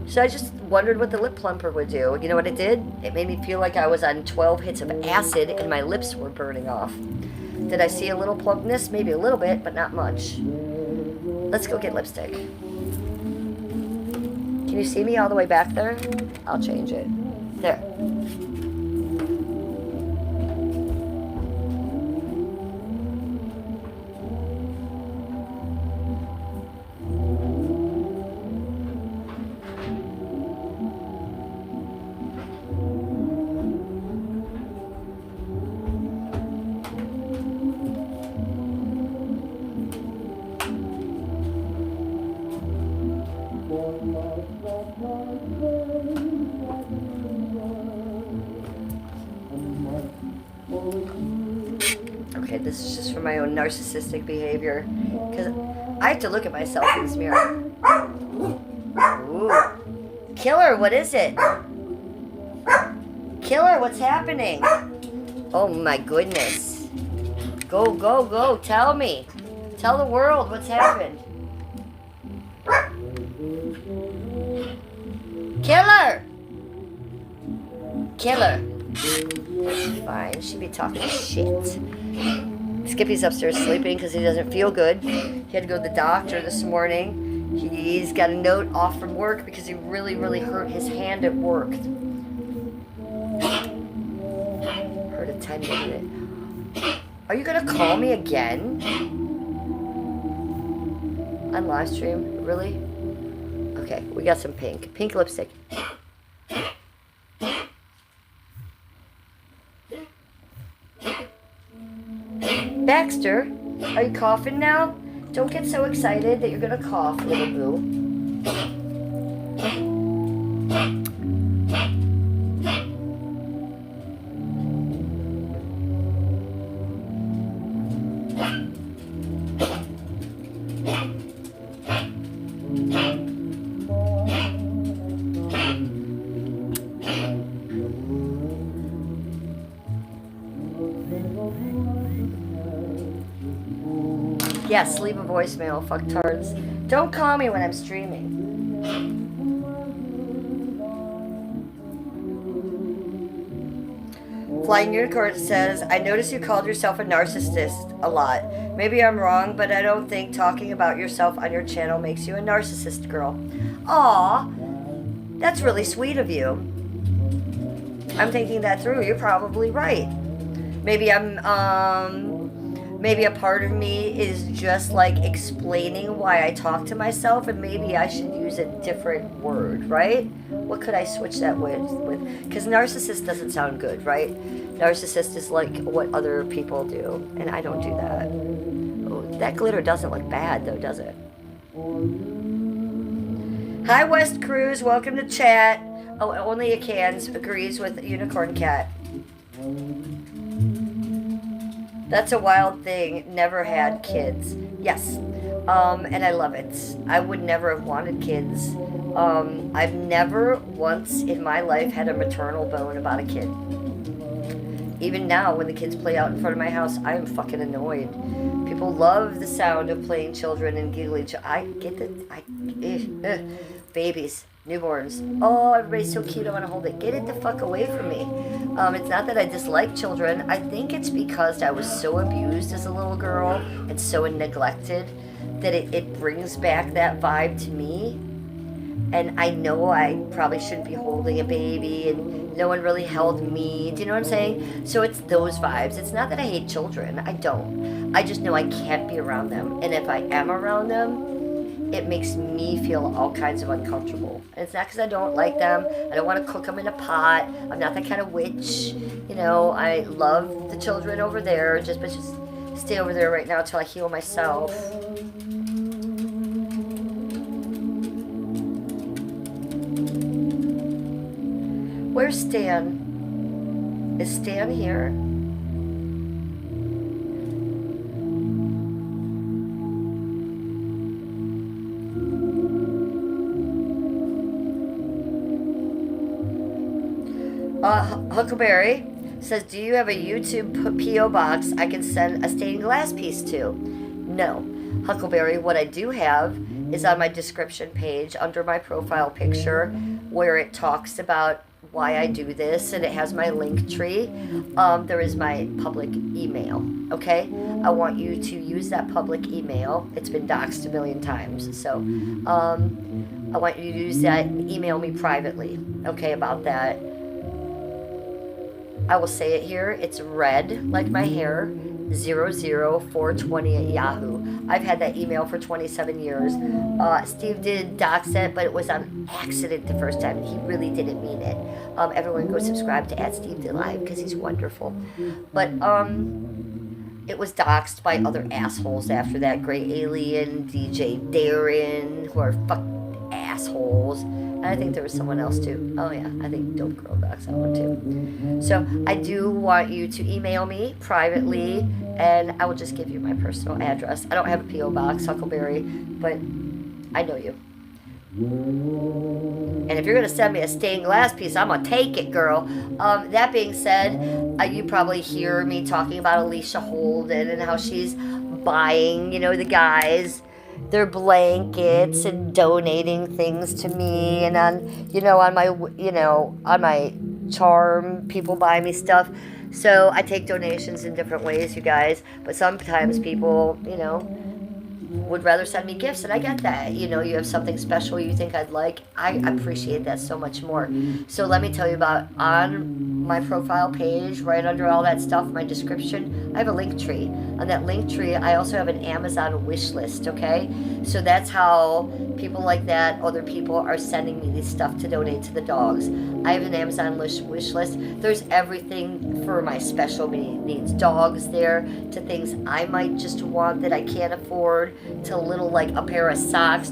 So I just wondered what the lip plumper would do. You know what it did? It made me feel like I was on 12 hits of acid and my lips were burning off. Did I see a little plumpness? Maybe a little bit, but not much. Let's go get lipstick. Can you see me all the way back there? I'll change it. There. Okay, this is just for my own narcissistic behavior. Because I have to look at myself in this mirror. Ooh. Killer, what is it? Killer, what's happening? Oh my goodness. Go, go, go. Tell me. Tell the world what's happened. Killer! Killer. It's fine. She'd be talking shit. Skippy's upstairs sleeping because he doesn't feel good. He had to go to the doctor this morning. He's got a note off from work because he really, really hurt his hand at work. Hurt a tendon in it. Are you going to call me again? On live stream? Really? Okay, we got some pink. Pink lipstick. Baxter, are you coughing now? Don't get so excited that you're gonna cough, little boo. Yes, leave a voicemail, fucktards. Don't call me when I'm streaming. Flying Unicorn says, I noticed you called yourself a narcissist a lot. Maybe I'm wrong, but I don't think talking about yourself on your channel makes you a narcissist, girl. Aw, that's really sweet of you. I'm thinking that through. You're probably right. Maybe maybe a part of me is just like explaining why I talk to myself, and maybe I should use a different word, right? What could I switch that with? Because narcissist doesn't sound good, right? Narcissist is like what other people do, and I don't do that. Oh, that glitter doesn't look bad though, does it? Hi West Cruz, welcome to chat. Oh, only a cans agrees with Unicorn Cat. That's a wild thing. Never had kids. Yes. And I love it. I would never have wanted kids. I've never once in my life had a maternal bone about a kid. Even now, when the kids play out in front of my house, I am fucking annoyed. People love the sound of playing children and giggling. I get babies. Newborns. Oh, everybody's so cute. I want to hold it. Get it the fuck away from me. It's not that I dislike children. I think it's because I was so abused as a little girl and so neglected that it brings back that vibe to me. And I know I probably shouldn't be holding a baby, and no one really held me. Do you know what I'm saying? So it's those vibes. It's not that I hate children. I don't. I just know I can't be around them. And if I am around them, it makes me feel all kinds of uncomfortable. And it's not because I don't like them. I don't want to cook them in a pot. I'm not that kind of witch. You know, I love the children over there. Just stay over there right now until I heal myself. Where's Stan? Is Stan here? Huckleberry says, do you have a YouTube P.O. box I can send a stained glass piece to? No. Huckleberry, what I do have is on my description page under my profile picture, where it talks about why I do this, and it has my link tree. There is my public email. Okay, I want you to use that public email. It's been doxed a million times, so I want you to use that. Email me privately. Okay, about that. I will say it here. It's red like my hair. 00420 at Yahoo. I've had that email for 27 years. Steve did dox it, but it was on accident the first time. He really didn't mean it. Everyone go subscribe to @SteveDidLive because he's wonderful. But it was doxed by other assholes after that. Great Alien, DJ Darren, who are fucking assholes. And I think there was someone else too. Oh yeah, I think Dope Girl doxed that one too. So I do want you to email me privately, and I will just give you my personal address. I don't have a P.O. box, Huckleberry, but I know you. And if you're going to send me a stained glass piece, I'm going to take it, girl. That being said, you probably hear me talking about Alicia Holden and how she's buying, the guys, their blankets and donating things to me. And on my charm, people buy me stuff. So I take donations in different ways, you guys. But sometimes people, would rather send me gifts, and I get that. You have something special you think I'd like. I appreciate that so much more. So let me tell you about, on my profile page, right under all that stuff, my description, I have a link tree. On that link tree, I also have an Amazon wish list, okay? So that's how people like that, other people, are sending me this stuff to donate to the dogs. I have an Amazon wish list. There's everything for my special needs dogs there, to things I might just want that I can't afford, to little, like a pair of socks,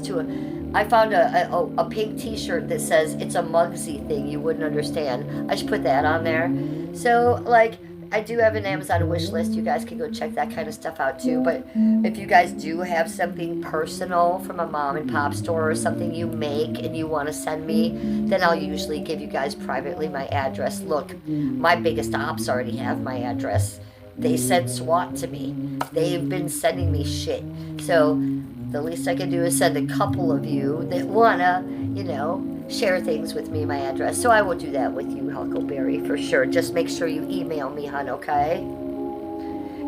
I found a pink t-shirt that says it's a Mugsy thing you wouldn't understand. I should put that on there. So, I do have an Amazon wish list. You guys can go check that kind of stuff out too. But if you guys do have something personal from a mom and pop store, or something you make and you want to send me, then I'll usually give you guys privately my address. Look, my biggest ops already have my address. They sent SWAT to me. They've been sending me shit. So the least I can do is send a couple of you that want to, share things with me, my address. So I will do that with you, Huckleberry, for sure. Just make sure you email me, hon, okay?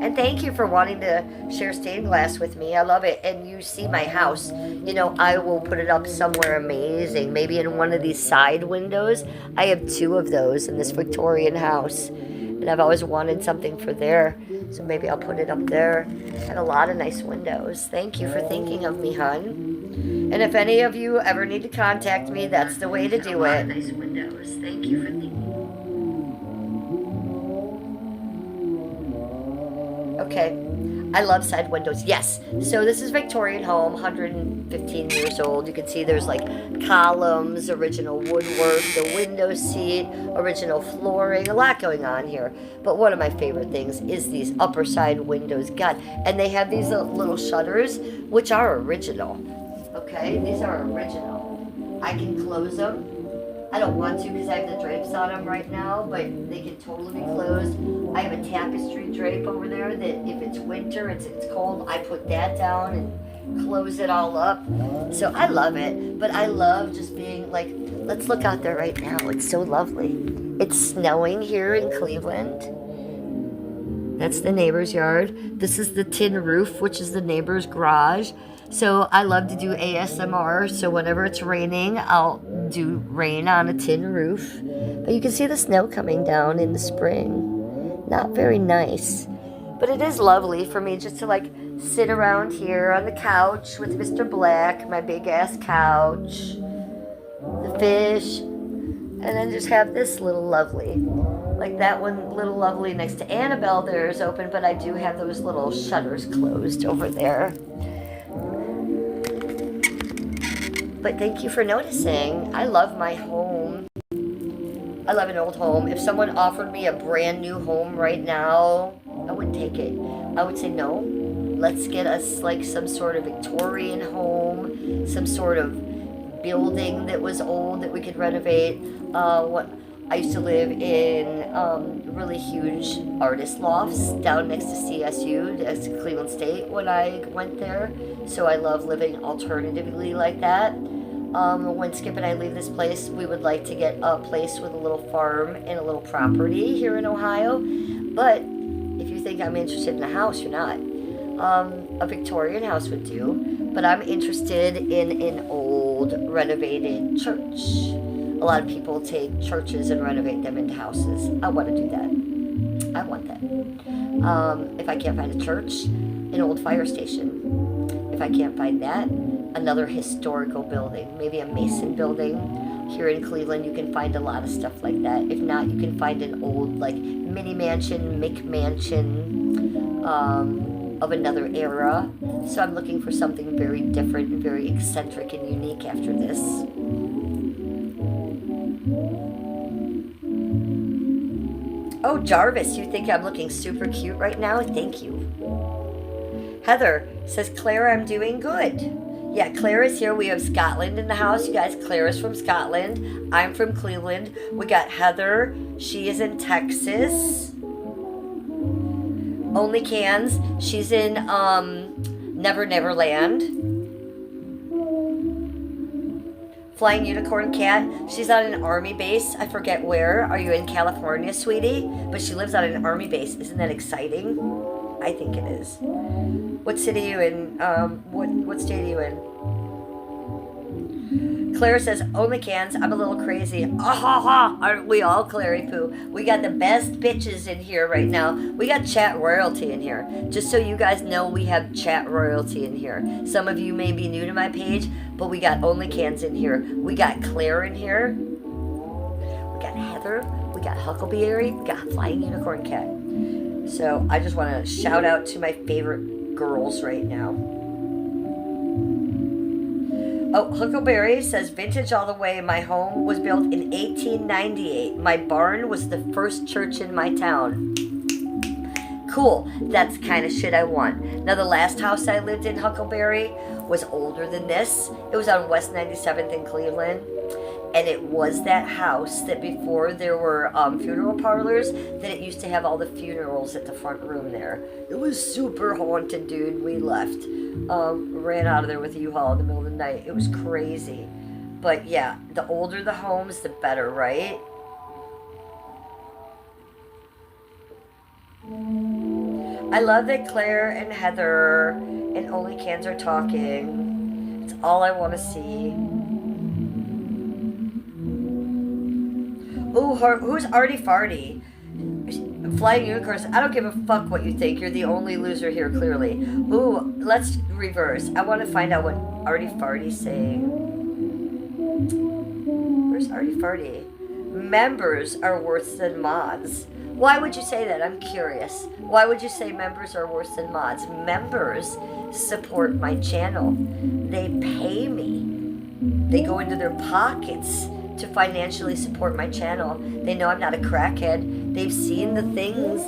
And thank you for wanting to share stained glass with me. I love it. And you see my house. I will put it up somewhere amazing. Maybe in one of these side windows. I have 2 of those in this Victorian house. And I've always wanted something for there. So maybe I'll put it up there. And a lot of nice windows. Thank you for thinking of me, hon. And if any of you ever need to contact me, that's the way to do it. Nice windows. Thank you for thinking. Okay. I love side windows. Yes. So this is Victorian home, 115 years old. You can see there's columns, original woodwork, the window seat, original flooring, a lot going on here. But one of my favorite things is these upper side windows. God, and they have these little shutters, which are original. Okay, these are original. I can close them. I don't want to because I have the drapes on them right now, but they can totally be closed. I have a tapestry drape over there that if it's winter, it's cold, I put that down and close it all up. So I love it, but I love just being let's look out there right now. It's so lovely. It's snowing here in Cleveland. That's the neighbor's yard. This is the tin roof, which is the neighbor's garage. So I love to do ASMR, so whenever it's raining, I'll do rain on a tin roof. But you can see the snow coming down in the spring. Not very nice. But it is lovely for me just to sit around here on the couch with Mr. Black, my big ass couch, the fish, and then just have this little lovely. That one little lovely next to Annabelle there is open, but I do have those little shutters closed over there. But thank you for noticing. I love my home. I love an old home. If someone offered me a brand new home right now, I wouldn't take it. I would say no. Let's get us some sort of Victorian home, some sort of building that was old that we could renovate. I used to live in really huge artist lofts down next to CSU, next to Cleveland State when I went there. So I love living alternatively like that. When Skip and I leave this place, we would like to get a place with a little farm and a little property here in Ohio. But if you think I'm interested in a house, you're not. A Victorian house would do, but I'm interested in an old renovated church. A lot of people take churches and renovate them into houses. I want to do that. I want that. If I can't find a church, an old fire station. If I can't find that, another historical building, maybe a Mason building. Here in Cleveland, you can find a lot of stuff like that. If not, you can find an old, like, mini mansion, McMansion, of another era. So I'm looking for something very different and very eccentric and unique after this. Oh, Jarvis, you think I'm looking super cute right now? Thank you. Heather says, Claire, I'm doing good. Yeah, Claire is here. We have Scotland in the house. You guys, Claire is from Scotland. I'm from Cleveland. We got Heather. She is in Texas. Only Cans. She's in Never Never Land. Flying Unicorn Cat. She's on an army base. I forget where. Are you in California, sweetie? But she lives on an army base. Isn't that exciting? I think it is. What city are you in? What state are you in? Claire says, only Cans. I'm a little crazy. Ah ha ha. Aren't we all, Clary Poo? We got the best bitches in here right now. We got chat royalty in here. Just so you guys know, we have chat royalty in here. Some of you may be new to my page, but we got only Cans in here. We got Claire in here. We got Heather. We got Huckleberry. We got Flying Unicorn Cat. So I just want to shout out to my favorite girls right now. Oh, Huckleberry says, vintage all the way. My home was built in 1898. My barn was the first church in my town. Cool. That's the kind of shit I want. Now, the last house I lived in, Huckleberry, was older than this. It was on West 97th in Cleveland. And it was that house that before there were funeral parlors, that it used to have all the funerals at the front room there. It was super haunted, dude. We left. Ran out of there with a U-Haul in the middle of the night. It was crazy. But yeah, the older the homes, the better, right? I love that Claire and Heather and Only Cans are talking. It's all I want to see. Ooh, who's Artie Farty? Flying Unicorns. I don't give a fuck what you think. You're the only loser here, clearly. Ooh, let's reverse. I want to find out what Artie Farty's saying. Where's Artie Farty? Members are worse than mods. Why would you say that? I'm curious. Why would you say members are worse than mods? Members support my channel. They pay me. They go into their pockets to financially support my channel. They know I'm not a crackhead. They've seen the things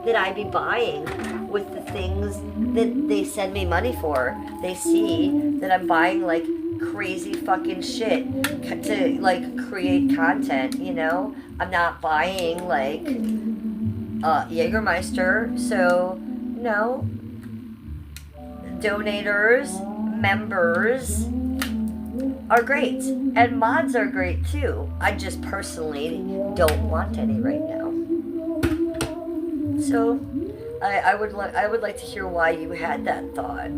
that I be buying with the things that they send me money for. They see that I'm buying like crazy fucking shit to like create content, you know? I'm not buying like Jägermeister. So no. Donators, members are great, and mods are great too. I just personally don't want any right now. So I would like to hear why you had that thought.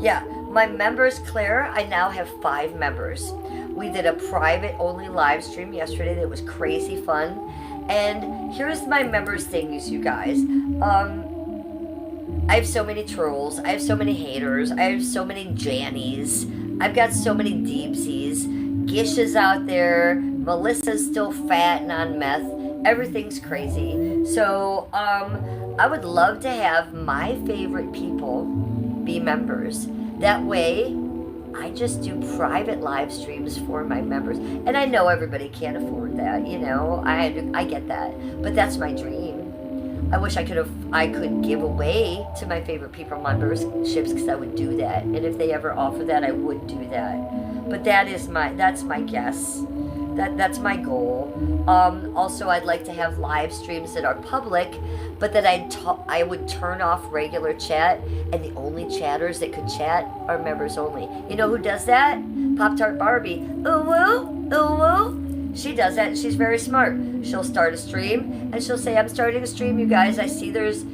Yeah, my members, Claire, I now have 5 members. We did a private only live stream yesterday that was crazy fun. And here's my members things, you guys. I have so many trolls. I have so many haters. I have so many Jannies. I've got so many Deepsies. Gish is out there. Melissa's still fat and on meth. Everything's crazy. So, I would love to have my favorite people be members. That way, I just do private live streams for my members. And I know everybody can't afford that, you know. I get that. But that's my dream. I wish I could give away to my favorite people memberships, because I would do that. And if they ever offer that, I would do that. But that's my guess. That's my goal. Also, I'd like to have live streams that are public, but that I would turn off regular chat, and the only chatters that could chat are members only. You know who does that? Pop Tart Barbie. Ooh woo, ooh woo. She does that, and she's very smart. She'll start a stream, and she'll say, "I'm starting a stream, you guys. I see there's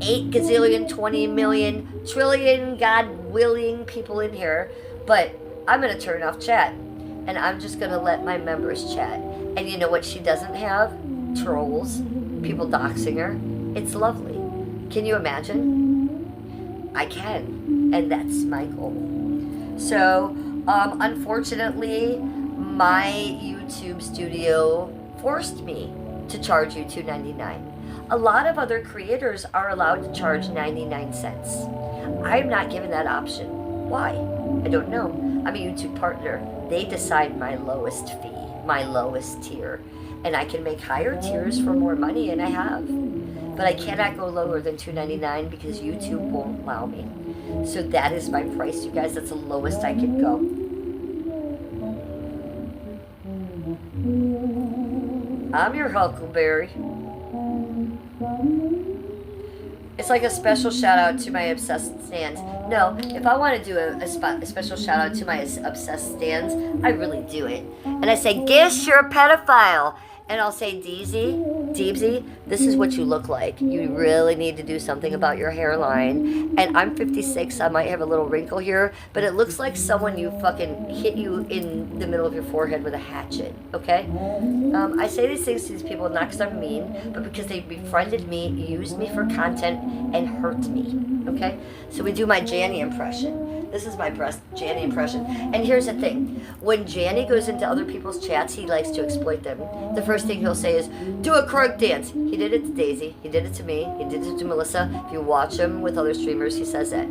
8 gazillion, 20 million, trillion, God willing people in here, but I'm gonna turn off chat, and I'm just gonna let my members chat." And you know what she doesn't have? Trolls, people doxing her. It's lovely. Can you imagine? I can, and that's my goal. So, unfortunately, my YouTube studio forced me to charge you $2.99. A lot of other creators are allowed to charge 99 cents. I'm not given that option. Why? I don't know. I'm a YouTube partner. They decide my lowest fee, my lowest tier. And I can make higher tiers for more money, and I have. But I cannot go lower than $2.99 because YouTube won't allow me. So that is my price, you guys. That's the lowest I can go. I'm your Huckleberry. It's like a special shout out to my obsessed stands. No, if I want to do a special shout out to my obsessed stands, I really do it. And I say, Gish, you're a pedophile. And I'll say, Deebsy, this is what you look like. You really need to do something about your hairline. And I'm 56. I might have a little wrinkle here, but it looks like someone you fucking hit you in the middle of your forehead with a hatchet, okay? I say these things to these people not because I'm mean, but because they befriended me, used me for content, and hurt me, okay? So we do my Janny impression. This is my breast Janny impression. And here's the thing. When Janny goes into other people's chats, he likes to exploit them. The first thing he'll say is, do a crunk dance. He did it to Daisy. He did it to me. He did it to Melissa. If you watch him with other streamers, he says that.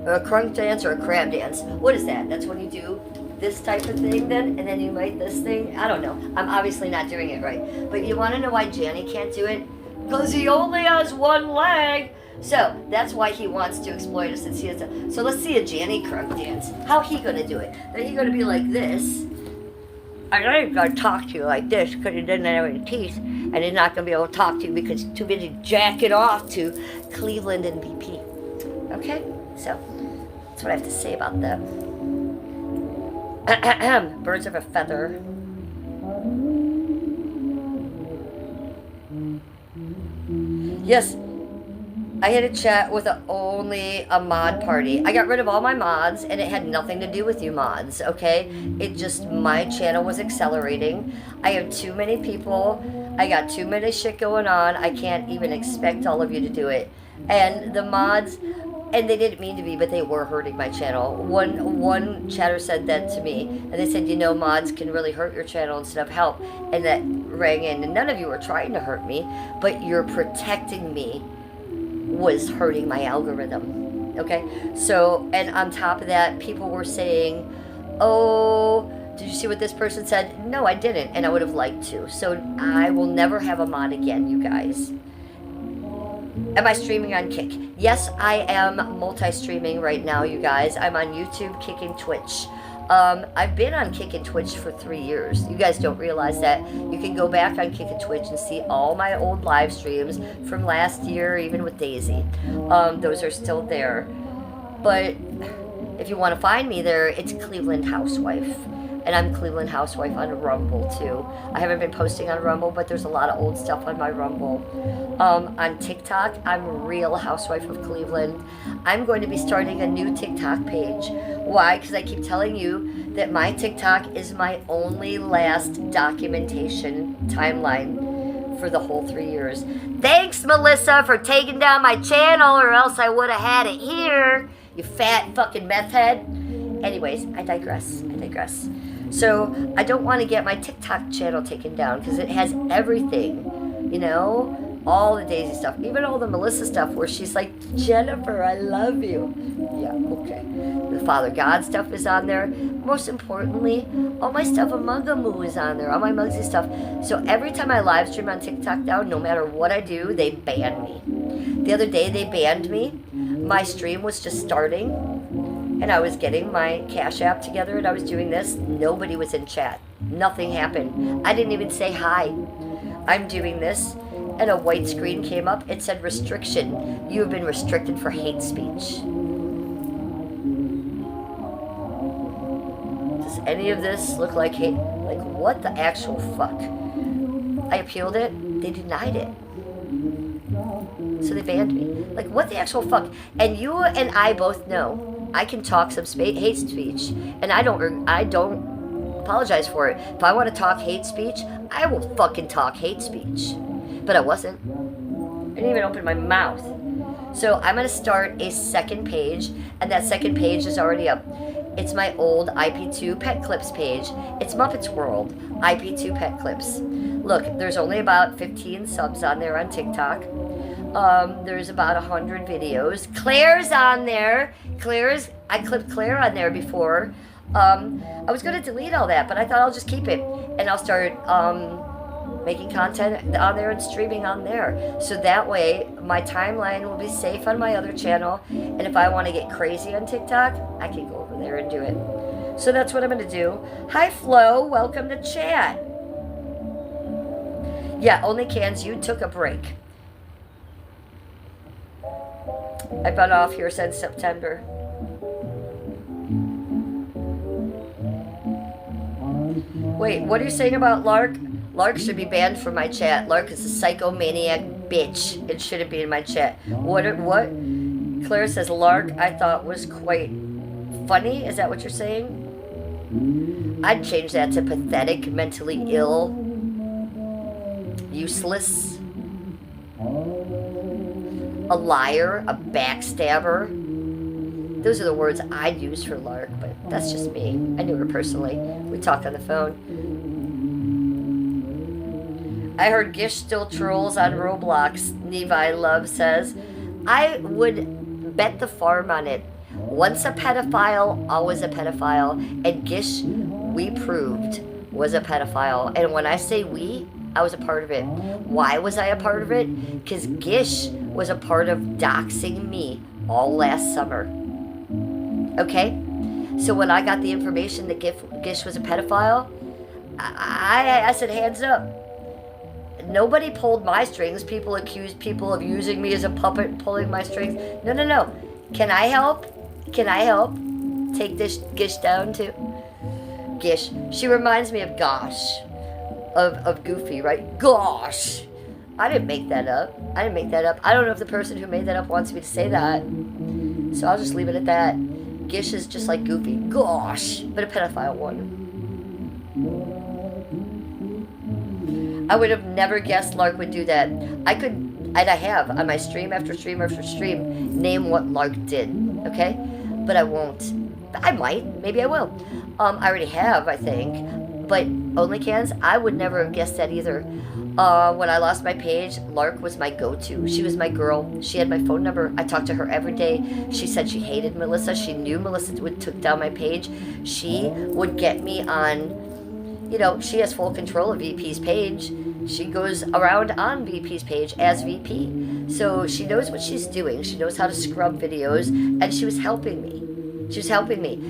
Or a crunk dance or a crab dance. What is that? That's when you do this type of thing then, and then you make this thing. I don't know. I'm obviously not doing it right. But you want to know why Janny can't do it? Because he only has one leg. So that's why he wants to exploit us and see us. So let's see a Janny crunk dance. How he gonna do it? Then he gonna be like this. I ain't gonna talk to you like this because he doesn't have any teeth, and he's not gonna be able to talk to you because he's too busy jacking off to Cleveland and BP. Okay, so that's what I have to say about that. Birds of a feather. Yes. I had a chat with only a mod party. I got rid of all my mods, and it had nothing to do with you mods, okay? It just, my channel was accelerating. I have too many people. I got too many shit going on. I can't even expect all of you to do it. And the mods, and they didn't mean to be, but they were hurting my channel. One chatter said that to me, and they said, you know, mods can really hurt your channel instead of help. And that rang in, and none of you were trying to hurt me, but you're protecting me was hurting my algorithm, okay? So, and on top of that, people were saying, oh, did you see what this person said? No, I didn't, and I would have liked to. So I will never have a mod again, you guys. Am I streaming on Kick? Yes, I am multi-streaming right now, you guys. I'm on YouTube, Kick, and Twitch. I've been on Kick and Twitch for 3 years. You guys don't realize that. You can go back on Kick and Twitch and see all my old live streams from last year, even with Daisy. Those are still there. But if you want to find me there, it's Cleveland Housewife. And I'm Cleveland Housewife on Rumble, too. I haven't been posting on Rumble, but there's a lot of old stuff on my Rumble. On TikTok, I'm Real Housewife of Cleveland. I'm going to be starting a new TikTok page. Why? Because I keep telling you that my TikTok is my only last documentation timeline for the whole 3 years. Thanks, Melissa, for taking down my channel, or else I would have had it here, you fat fucking meth head. Anyways, I digress. So I don't want to get my TikTok channel taken down because it has everything, you know, all the Daisy stuff, even all the Melissa stuff where she's like, Jennifer, I love you. Yeah, okay. The Father God stuff is on there. Most importantly, all my stuff on Mugamoo is on there, all my Mugsy stuff. So every time I live stream on TikTok now, no matter what I do, they ban me. The other day they banned me. My stream was just starting, and I was getting my Cash App together, and I was doing this. Nobody was in chat. Nothing happened. I didn't even say hi. I'm doing this, and a white screen came up. It said restriction. You have been restricted for hate speech. Does any of this look like hate? Like, what the actual fuck? I appealed it. They denied it. So they banned me. Like, what the actual fuck? And you and I both know I can talk some hate speech, and I don't apologize for it. If I want to talk hate speech, I will fucking talk hate speech. But I wasn't. I didn't even open my mouth. So I'm going to start a second page, and that second page is already up. It's my old IP2 Pet Clips page. It's Muppets World, IP2 Pet Clips. Look, there's only about 15 subs on there on TikTok. There's about 100 videos. Claire's on there. I clipped Claire on there before. I was going to delete all that, but I thought I'll just keep it. And I'll start making content on there and streaming on there. So that way, my timeline will be safe on my other channel. And if I want to get crazy on TikTok, I can go over there and do it. So that's what I'm going to do. Hi, Flo. Welcome to chat. Yeah, only cans. You took a break. I've been off here since September. Wait, what are you saying about Lark? Lark should be banned from my chat. Lark is a psychomaniac bitch. It shouldn't be in my chat. What? Claire says Lark I thought was quite funny. Is that what you're saying? I'd change that to pathetic, mentally ill, useless, a liar, a backstabber. Those are the words I'd use for Lark, but that's just me. I knew her personally. We talked on the phone. I heard Gish still trolls on Roblox, Levi Love says. I would bet the farm on it. Once a pedophile, always a pedophile. And Gish, we proved, was a pedophile. And when I say we, I was a part of it. Why was I a part of it? Because Gish was a part of doxing me all last summer. Okay? So when I got the information that Gish was a pedophile, I said, hands up. Nobody pulled my strings. People accused people of using me as a puppet and pulling my strings. No. Can I help? Take this Gish down too. Gish. She reminds me of Gosh. Of Goofy, right? Gosh. I didn't make that up. I don't know if the person who made that up wants me to say that. So I'll just leave it at that. Gish is just like Goofy. Gosh. But a pedophile one. I would have never guessed Lark would do that. I could, and I have, on my stream after stream after stream, name what Lark did, okay? But I won't. I might. Maybe I will. I already have, I think. But OnlyCans, I would never have guessed that either. When I lost my page, Lark was my go-to. She was my girl. She had my phone number. I talked to her every day. She said she hated Melissa. She knew Melissa took down my page. She would get me on, she has full control of VP's page. She goes around on VP's page as VP. So she knows what she's doing. She knows how to scrub videos, and she was helping me.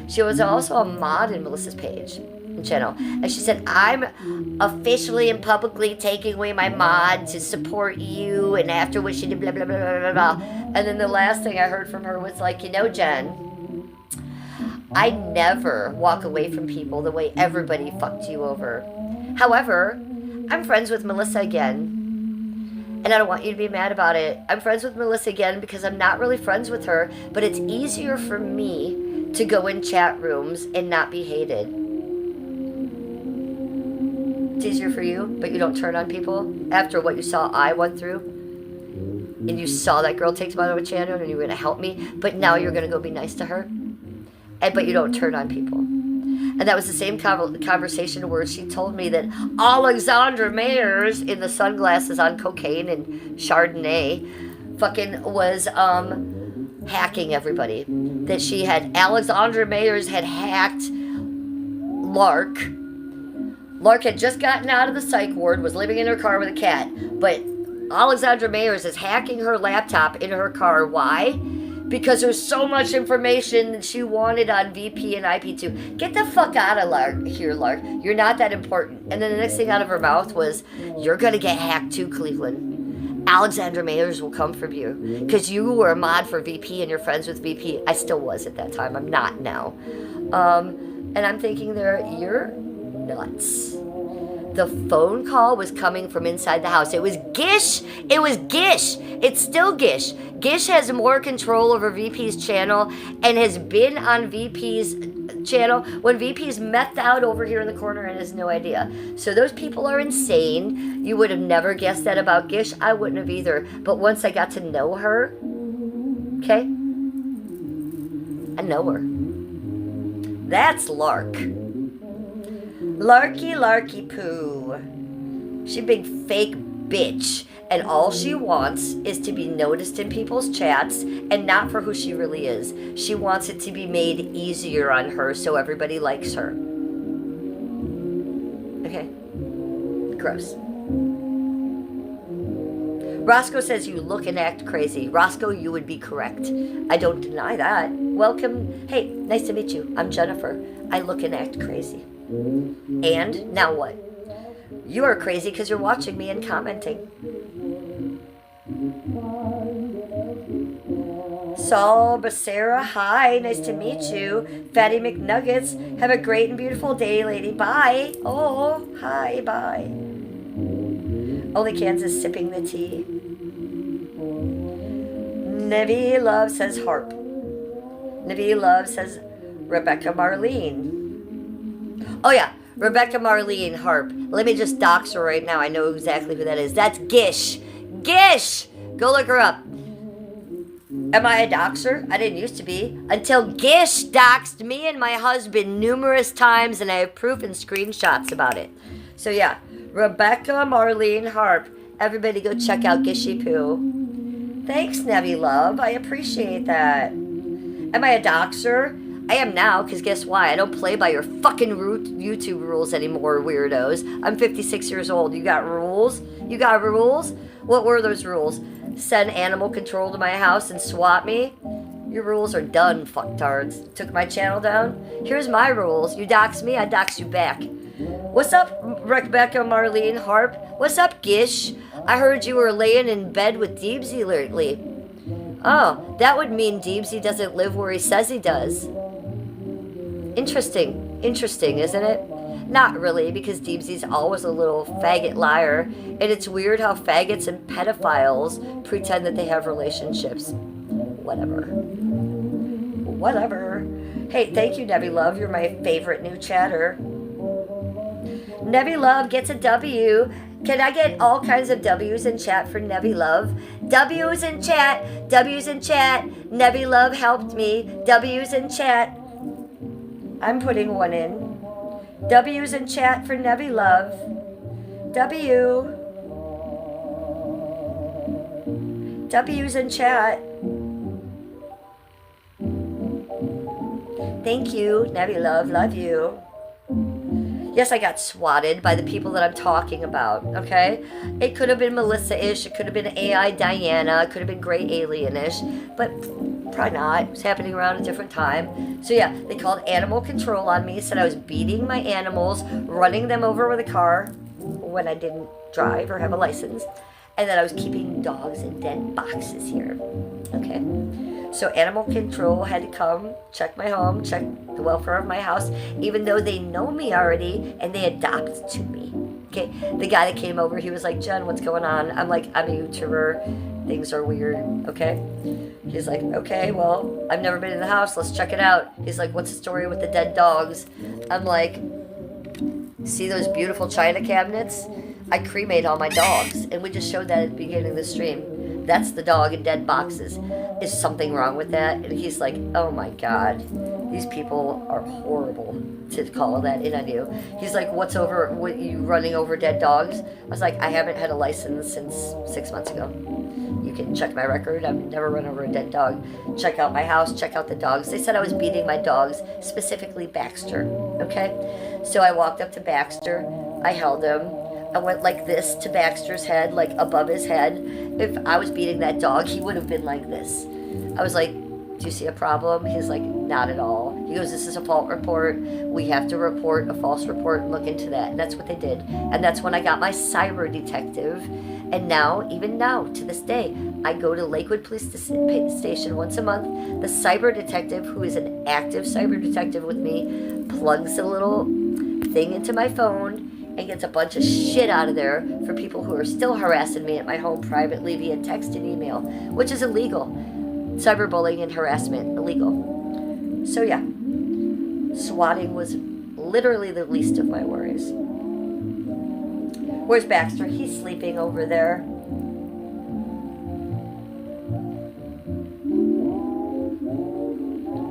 She was also a mod in Melissa's page. Channel, and she said, I'm officially and publicly taking away my mod to support you, and after what she did, blah blah blah blah blah. And then the last thing I heard from her was like, Jen, I never walk away from people the way everybody fucked you over. However, I'm friends with Melissa again, and I don't want you to be mad about it. I'm friends with Melissa again because I'm not really friends with her, but it's easier for me to go in chat rooms and not be hated. It's easier for you, but you don't turn on people after what you saw I went through. And you saw that girl take my channel and you were going to help me, but now you're going to go be nice to her. But you don't turn on people. And that was the same conversation where she told me that Alexandra Mayers in the sunglasses on cocaine and Chardonnay fucking was hacking everybody. That Alexandra Mayers had hacked Lark. Lark had just gotten out of the psych ward, was living in her car with a cat. But Alexandra Mayers is hacking her laptop in her car. Why? because there's so much information that she wanted on VP and IP2. Get the fuck out of here, Lark. You're not that important. And then the next thing out of her mouth was, you're going to get hacked too, Cleveland. Alexandra Mayers will come for you. Because you were a mod for VP and you're friends with VP. I still was at that time. I'm not now. And I'm thinking you're nuts. The phone call was coming from inside the house. It was Gish. It was Gish. It's still Gish. Gish has more control over VP's channel and has been on VP's channel when VP's methed out over here in the corner and has no idea. So those people are insane. You would have never guessed that about Gish. I wouldn't have either. But once I got to know her, okay, I know her. That's Lark. Larky, larky poo. She big fake bitch. And all she wants is to be noticed in people's chats and not for who she really is. She wants it to be made easier on her so everybody likes her. Okay? Gross. Roscoe says you look and act crazy. Roscoe, you would be correct. I don't deny that. Welcome. Hey, nice to meet you. I'm Jennifer. I look and act crazy. And now what? You are crazy because you're watching me and commenting. Saul Becerra, hi, nice to meet you. Fatty McNuggets, have a great and beautiful day, lady. Bye. Oh, hi, bye. Only Kansas sipping the tea. Nevi Love says harp. Nevi Love says Rebecca Marlene. Oh yeah, Rebecca Marlene Harp. Let me just dox her right now. I know exactly who that is. That's Gish. Gish! Go look her up. Am I a doxer? I didn't used to be. Until Gish doxed me and my husband numerous times, and I have proof and screenshots about it. So yeah, Rebecca Marlene Harp. Everybody go check out Gishy Poo. Thanks, Nevi Love. I appreciate that. Am I a doxer? I am now, because guess why? I don't play by your fucking YouTube rules anymore, weirdos. I'm 56 years old. You got rules? You got rules? What were those rules? Send animal control to my house and swat me? Your rules are done, fucktards. Took my channel down? Here's my rules. You dox me, I dox you back. What's up, Rebecca Marlene Harp? What's up, Gish? I heard you were laying in bed with Deebsy lately. Oh, that would mean Deebsy doesn't live where he says he does. Interesting, isn't it? Not really, because Deebsy's always a little faggot liar, and it's weird how faggots and pedophiles pretend that they have relationships. Whatever. Hey, thank you, Nevi Love. You're my favorite new chatter. Nevi Love gets a W. Can I get all kinds of W's in chat for Nevi Love? W's in chat. W's in chat. Nevi Love helped me. W's in chat. I'm putting one in. W's in chat for Nevi Love. W. W's in chat. Thank you, Nevi Love. Love you. Yes, I got swatted by the people that I'm talking about, okay? It could have been Melissa-ish. It could have been AI Diana. It could have been Gray Alien-ish. But probably not. It was happening around a different time. So yeah, they called animal control on me. Said I was beating my animals, running them over with a car when I didn't drive or have a license. And that I was keeping dogs in dead boxes here. Okay? So animal control had to come, check my home, check the welfare of my house, even though they know me already and they adopted to me. Okay, the guy that came over, he was like, Jen, what's going on? I'm like, I'm a YouTuber. Things are weird. Okay. He's like, okay, well, I've never been in the house. Let's check it out. He's like, what's the story with the dead dogs? I'm like, see those beautiful china cabinets? I cremate all my dogs, and we just showed that at the beginning of the stream. That's the dog in dead boxes. Is something wrong with that? And he's like, oh my God, these people are horrible to call that in on you. He's like, what's over, what, you running over dead dogs? I was like, I haven't had a license since 6 months ago. You can check my record. I've never run over a dead dog. Check out my house, check out the dogs. They said I was beating my dogs, specifically Baxter, okay? So I walked up to Baxter, I held him, I went like this to Baxter's head, like above his head. If I was beating that dog, he would have been like this. I was like, do you see a problem? He's like, not at all. He goes, this is a fault report. We have to report a false report and look into that. And that's what they did. And that's when I got my cyber detective. And now, even now, to this day, I go to Lakewood Police Station once a month. The cyber detective, who is an active cyber detective with me, plugs a little thing into my phone and gets a bunch of shit out of there for people who are still harassing me at my home privately via text and email, which is illegal. Cyberbullying and harassment, illegal. So yeah, swatting was literally the least of my worries. Where's Baxter? He's sleeping over there.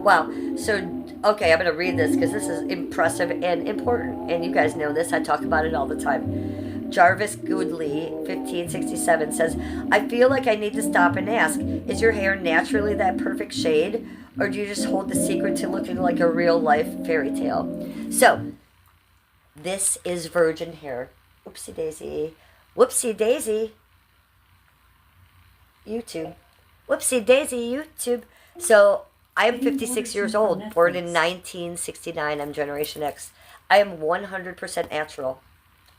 Wow. So, okay, I'm going to read this because this is impressive and important. And you guys know this. I talk about it all the time. Jarvis Goodley, 1567, says, I feel like I need to stop and ask, is your hair naturally that perfect shade? Or do you just hold the secret to looking like a real-life fairy tale? So, this is virgin hair. Oopsie daisy. Whoopsie daisy. YouTube. Whoopsie daisy, YouTube. So, I am 56 years old, born in 1969. I'm Generation X. I am 100% natural.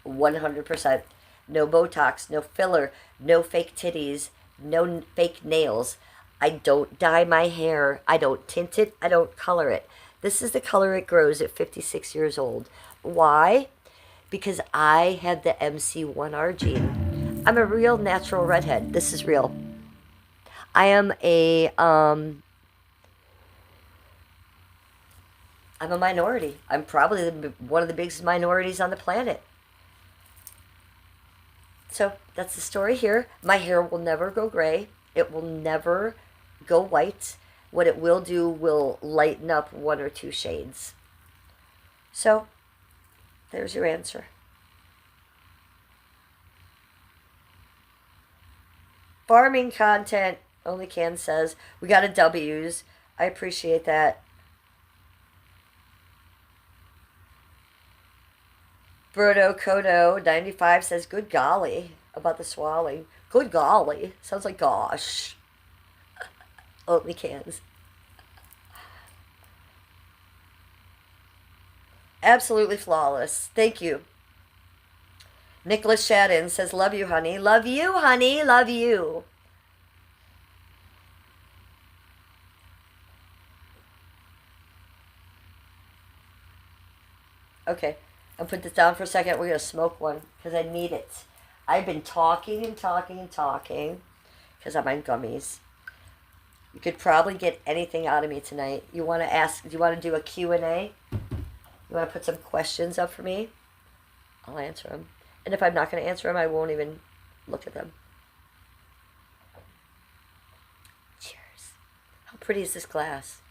100%. No Botox, no filler, no fake titties, no fake nails. I don't dye my hair. I don't tint it. I don't color it. This is the color it grows at 56 years old. Why? Because I have the MC1R gene. I'm a real natural redhead. This is real. I am I'm a minority. I'm probably one of the biggest minorities on the planet. So that's the story here. My hair will never go gray. It will never go white. What it will do will lighten up one or two shades. So there's your answer. Farming content, Only Can says. We got a W's. I appreciate that. Brodo Kodo 95 says, good golly, about the swallowing. Good golly. Sounds like gosh. Only Cans. Absolutely flawless. Thank you. Nicholas Shadden says, love you, honey. Love you, honey. Love you. Okay. I'll put this down for a second. We're going to smoke one because I need it. I've been talking and talking and talking because I'm on gummies. You could probably get anything out of me tonight. You want to ask, do you want to do a Q&A? You want to put some questions up for me? I'll answer them. And if I'm not going to answer them, I won't even look at them. Cheers. How pretty is this glass?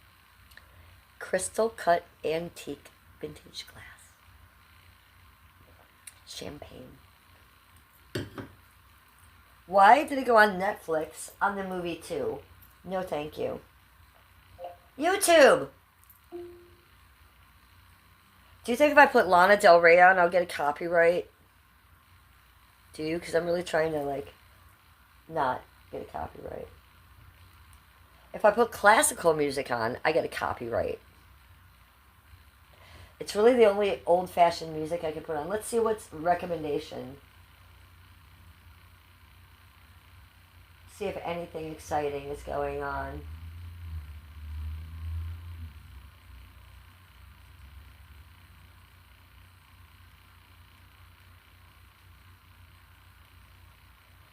Crystal cut antique vintage glass. Champagne. Why did it go on Netflix on the movie too? No thank you. YouTube! Do you think if I put Lana Del Rey on, I'll get a copyright? Do you? Because I'm really trying to, like, not get a copyright. If I put classical music on, I get a copyright. It's really the only old-fashioned music I can put on. Let's see what's recommendation. See if anything exciting is going on.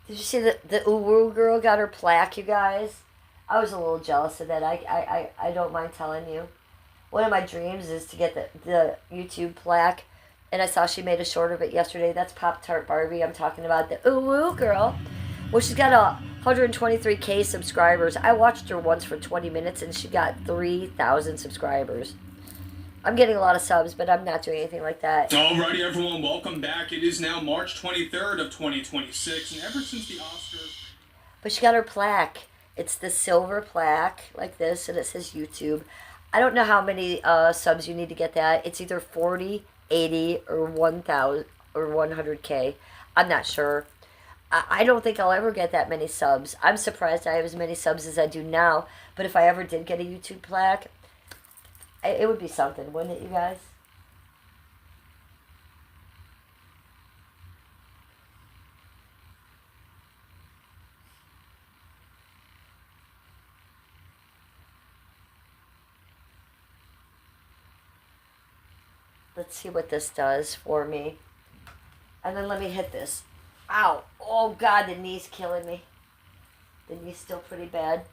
Did you see that the Uwu girl got her plaque, you guys? I was a little jealous of that. I don't mind telling you. One of my dreams is to get the YouTube plaque, and I saw she made a short of it yesterday. That's Pop-Tart Barbie. I'm talking about the Uwu girl. Well, she's got 123K subscribers. I watched her once for 20 minutes, and she got 3,000 subscribers. I'm getting a lot of subs, but I'm not doing anything like that. Alrighty, everyone, welcome back. It is now March 23rd of 2026, and ever since the Oscars... But she got her plaque. It's the silver plaque, like this, and it says YouTube. I don't know how many subs you need to get that. It's either 40, 80, or 1,000, or 100K. I'm not sure. I don't think I'll ever get that many subs. I'm surprised I have as many subs as I do now. But if I ever did get a YouTube plaque, it would be something, wouldn't it, you guys? Let's see what this does for me. And then let me hit this. Ow. Oh, God, the knee's killing me. The knee's still pretty bad.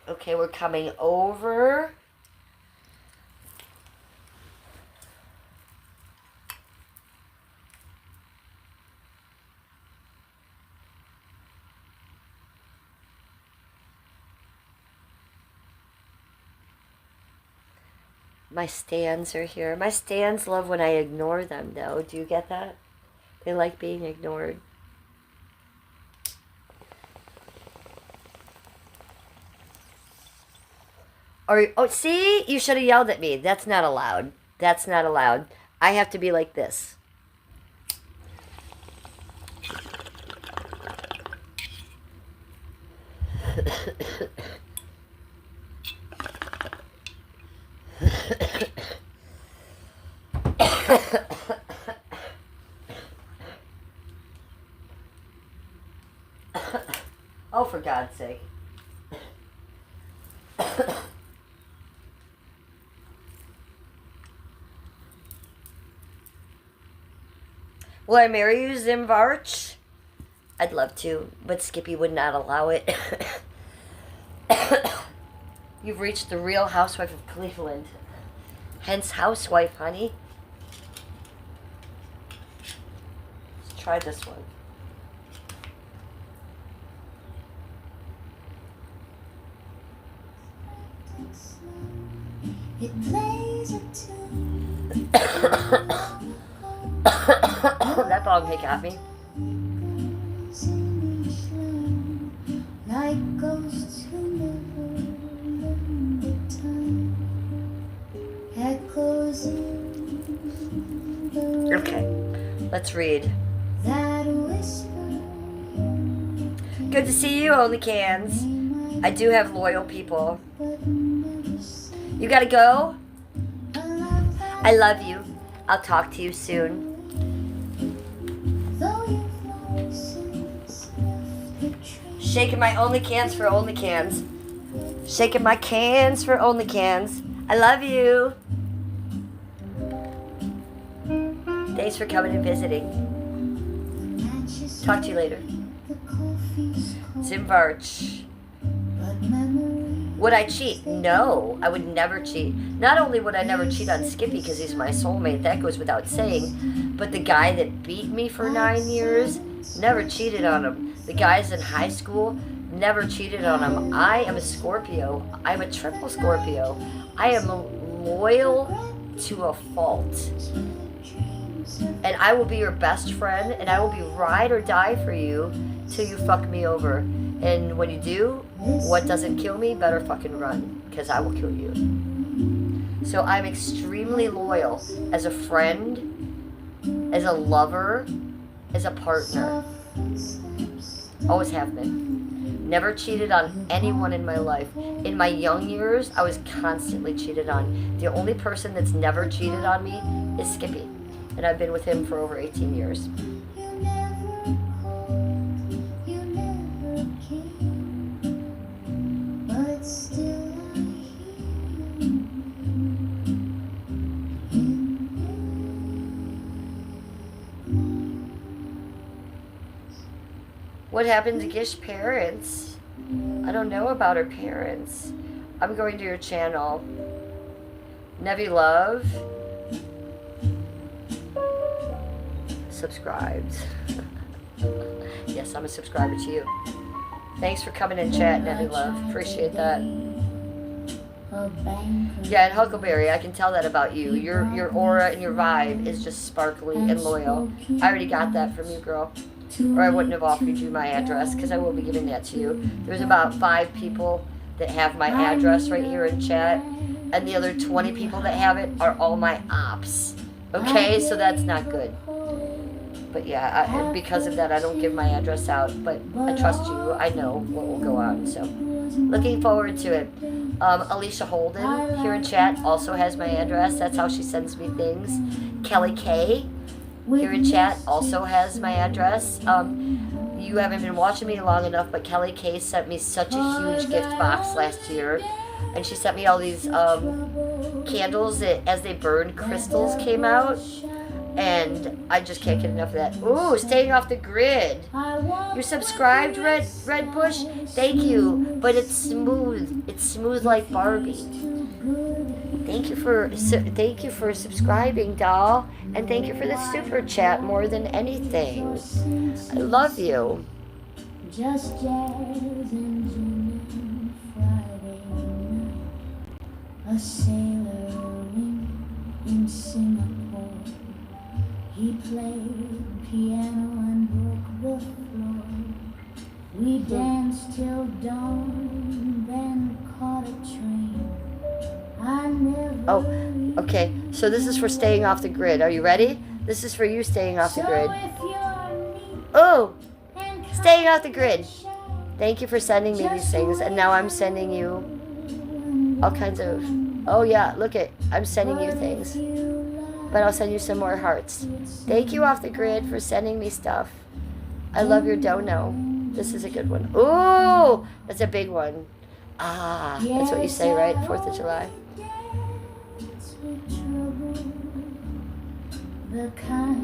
Okay, we're coming over. My stands are here. My stands love when I ignore them, though. Do you get that? They like being ignored. Or, oh, see? You should have yelled at me. That's not allowed. That's not allowed. I have to be like this. Oh, for God's sake. Will I marry you, Zimvarch? I'd love to, but Skippy would not allow it. You've reached the real housewife of Cleveland. Hence housewife, honey. Let's try this one. It plays a tune. That bong hit got me. Like ghosts who never remember time. Echoes in the Okay, let's read. that whisper. Good to see you, Only Cans. I do have loyal people. You gotta go? I love you. I'll talk to you soon. Shaking my Only Cans for Only Cans. Shaking my cans for Only Cans. I love you. Thanks for coming and visiting. Talk to you later. Zimvarch. Would I cheat? No, I would never cheat. Not only would I never cheat on Skippy because he's my soulmate, that goes without saying, but the guy that beat me for 9 years, never cheated on him. The guys in high school, never cheated on him. I am a Scorpio. I'm a triple Scorpio. I am loyal to a fault. And I will be your best friend, and I will be ride or die for you till you fuck me over. And when you do, what doesn't kill me better fucking run, because I will kill you. So I'm extremely loyal as a friend, as a lover, as a partner. Always have been. Never cheated on anyone in my life. In my young years, I was constantly cheated on. The only person that's never cheated on me is Skippy. And I've been with him for over 18 years. What happened to Gish's parents? I don't know about her parents. I'm going to your channel. Nevi Love. Subscribed. Yes, I'm a subscriber to you. Thanks for coming in chat, Nevi Love. Appreciate that. Yeah, and Huckleberry, I can tell that about you. Your aura and your vibe is just sparkly and loyal. I already got that from you, girl. Or I wouldn't have offered you my address, because I will be giving that to you. There's about 5 people that have my address right here in chat. and the other 20 people that have it are all my ops. Okay, so that's not good. But yeah, because of that, I don't give my address out. But I trust you. I know what will go on. So looking forward to it. Alicia Holden here in chat also has my address. That's how she sends me things. Kelly K here in chat also has my address. You haven't been watching me long enough, but Kelly K sent me such a huge gift box last year. And she sent me all these candles that, as they burn, crystals came out. And I just can't get enough of that. Ooh, staying off the grid. You're subscribed, Red Bush? Thank you. But it's smooth. It's smooth like Barbie. Thank you for subscribing, doll. And thank you for the super chat more than anything. I love you. Just jazz and gin Friday night. A sailor in Singapore. He played piano and broke the floor. We danced till dawn, then caught a train. I never. Oh, okay. So this is for staying off the grid. Are you ready? This is for you staying off the grid. Oh, staying off the grid. Thank you for sending me these things. And now I'm sending you all kinds of... Oh yeah, look it. I'm sending you things. But I'll send you some more hearts. Thank you, Off the Grid, for sending me stuff. I love your dono. This is a good one. Ooh, that's a big one. Ah, that's what you say, right? 4th of July.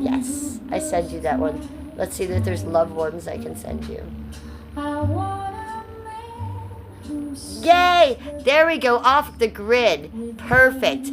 Yes, I send you that one. Let's see that there's loved ones I can send you. Yay! There we go, Off the Grid. Perfect.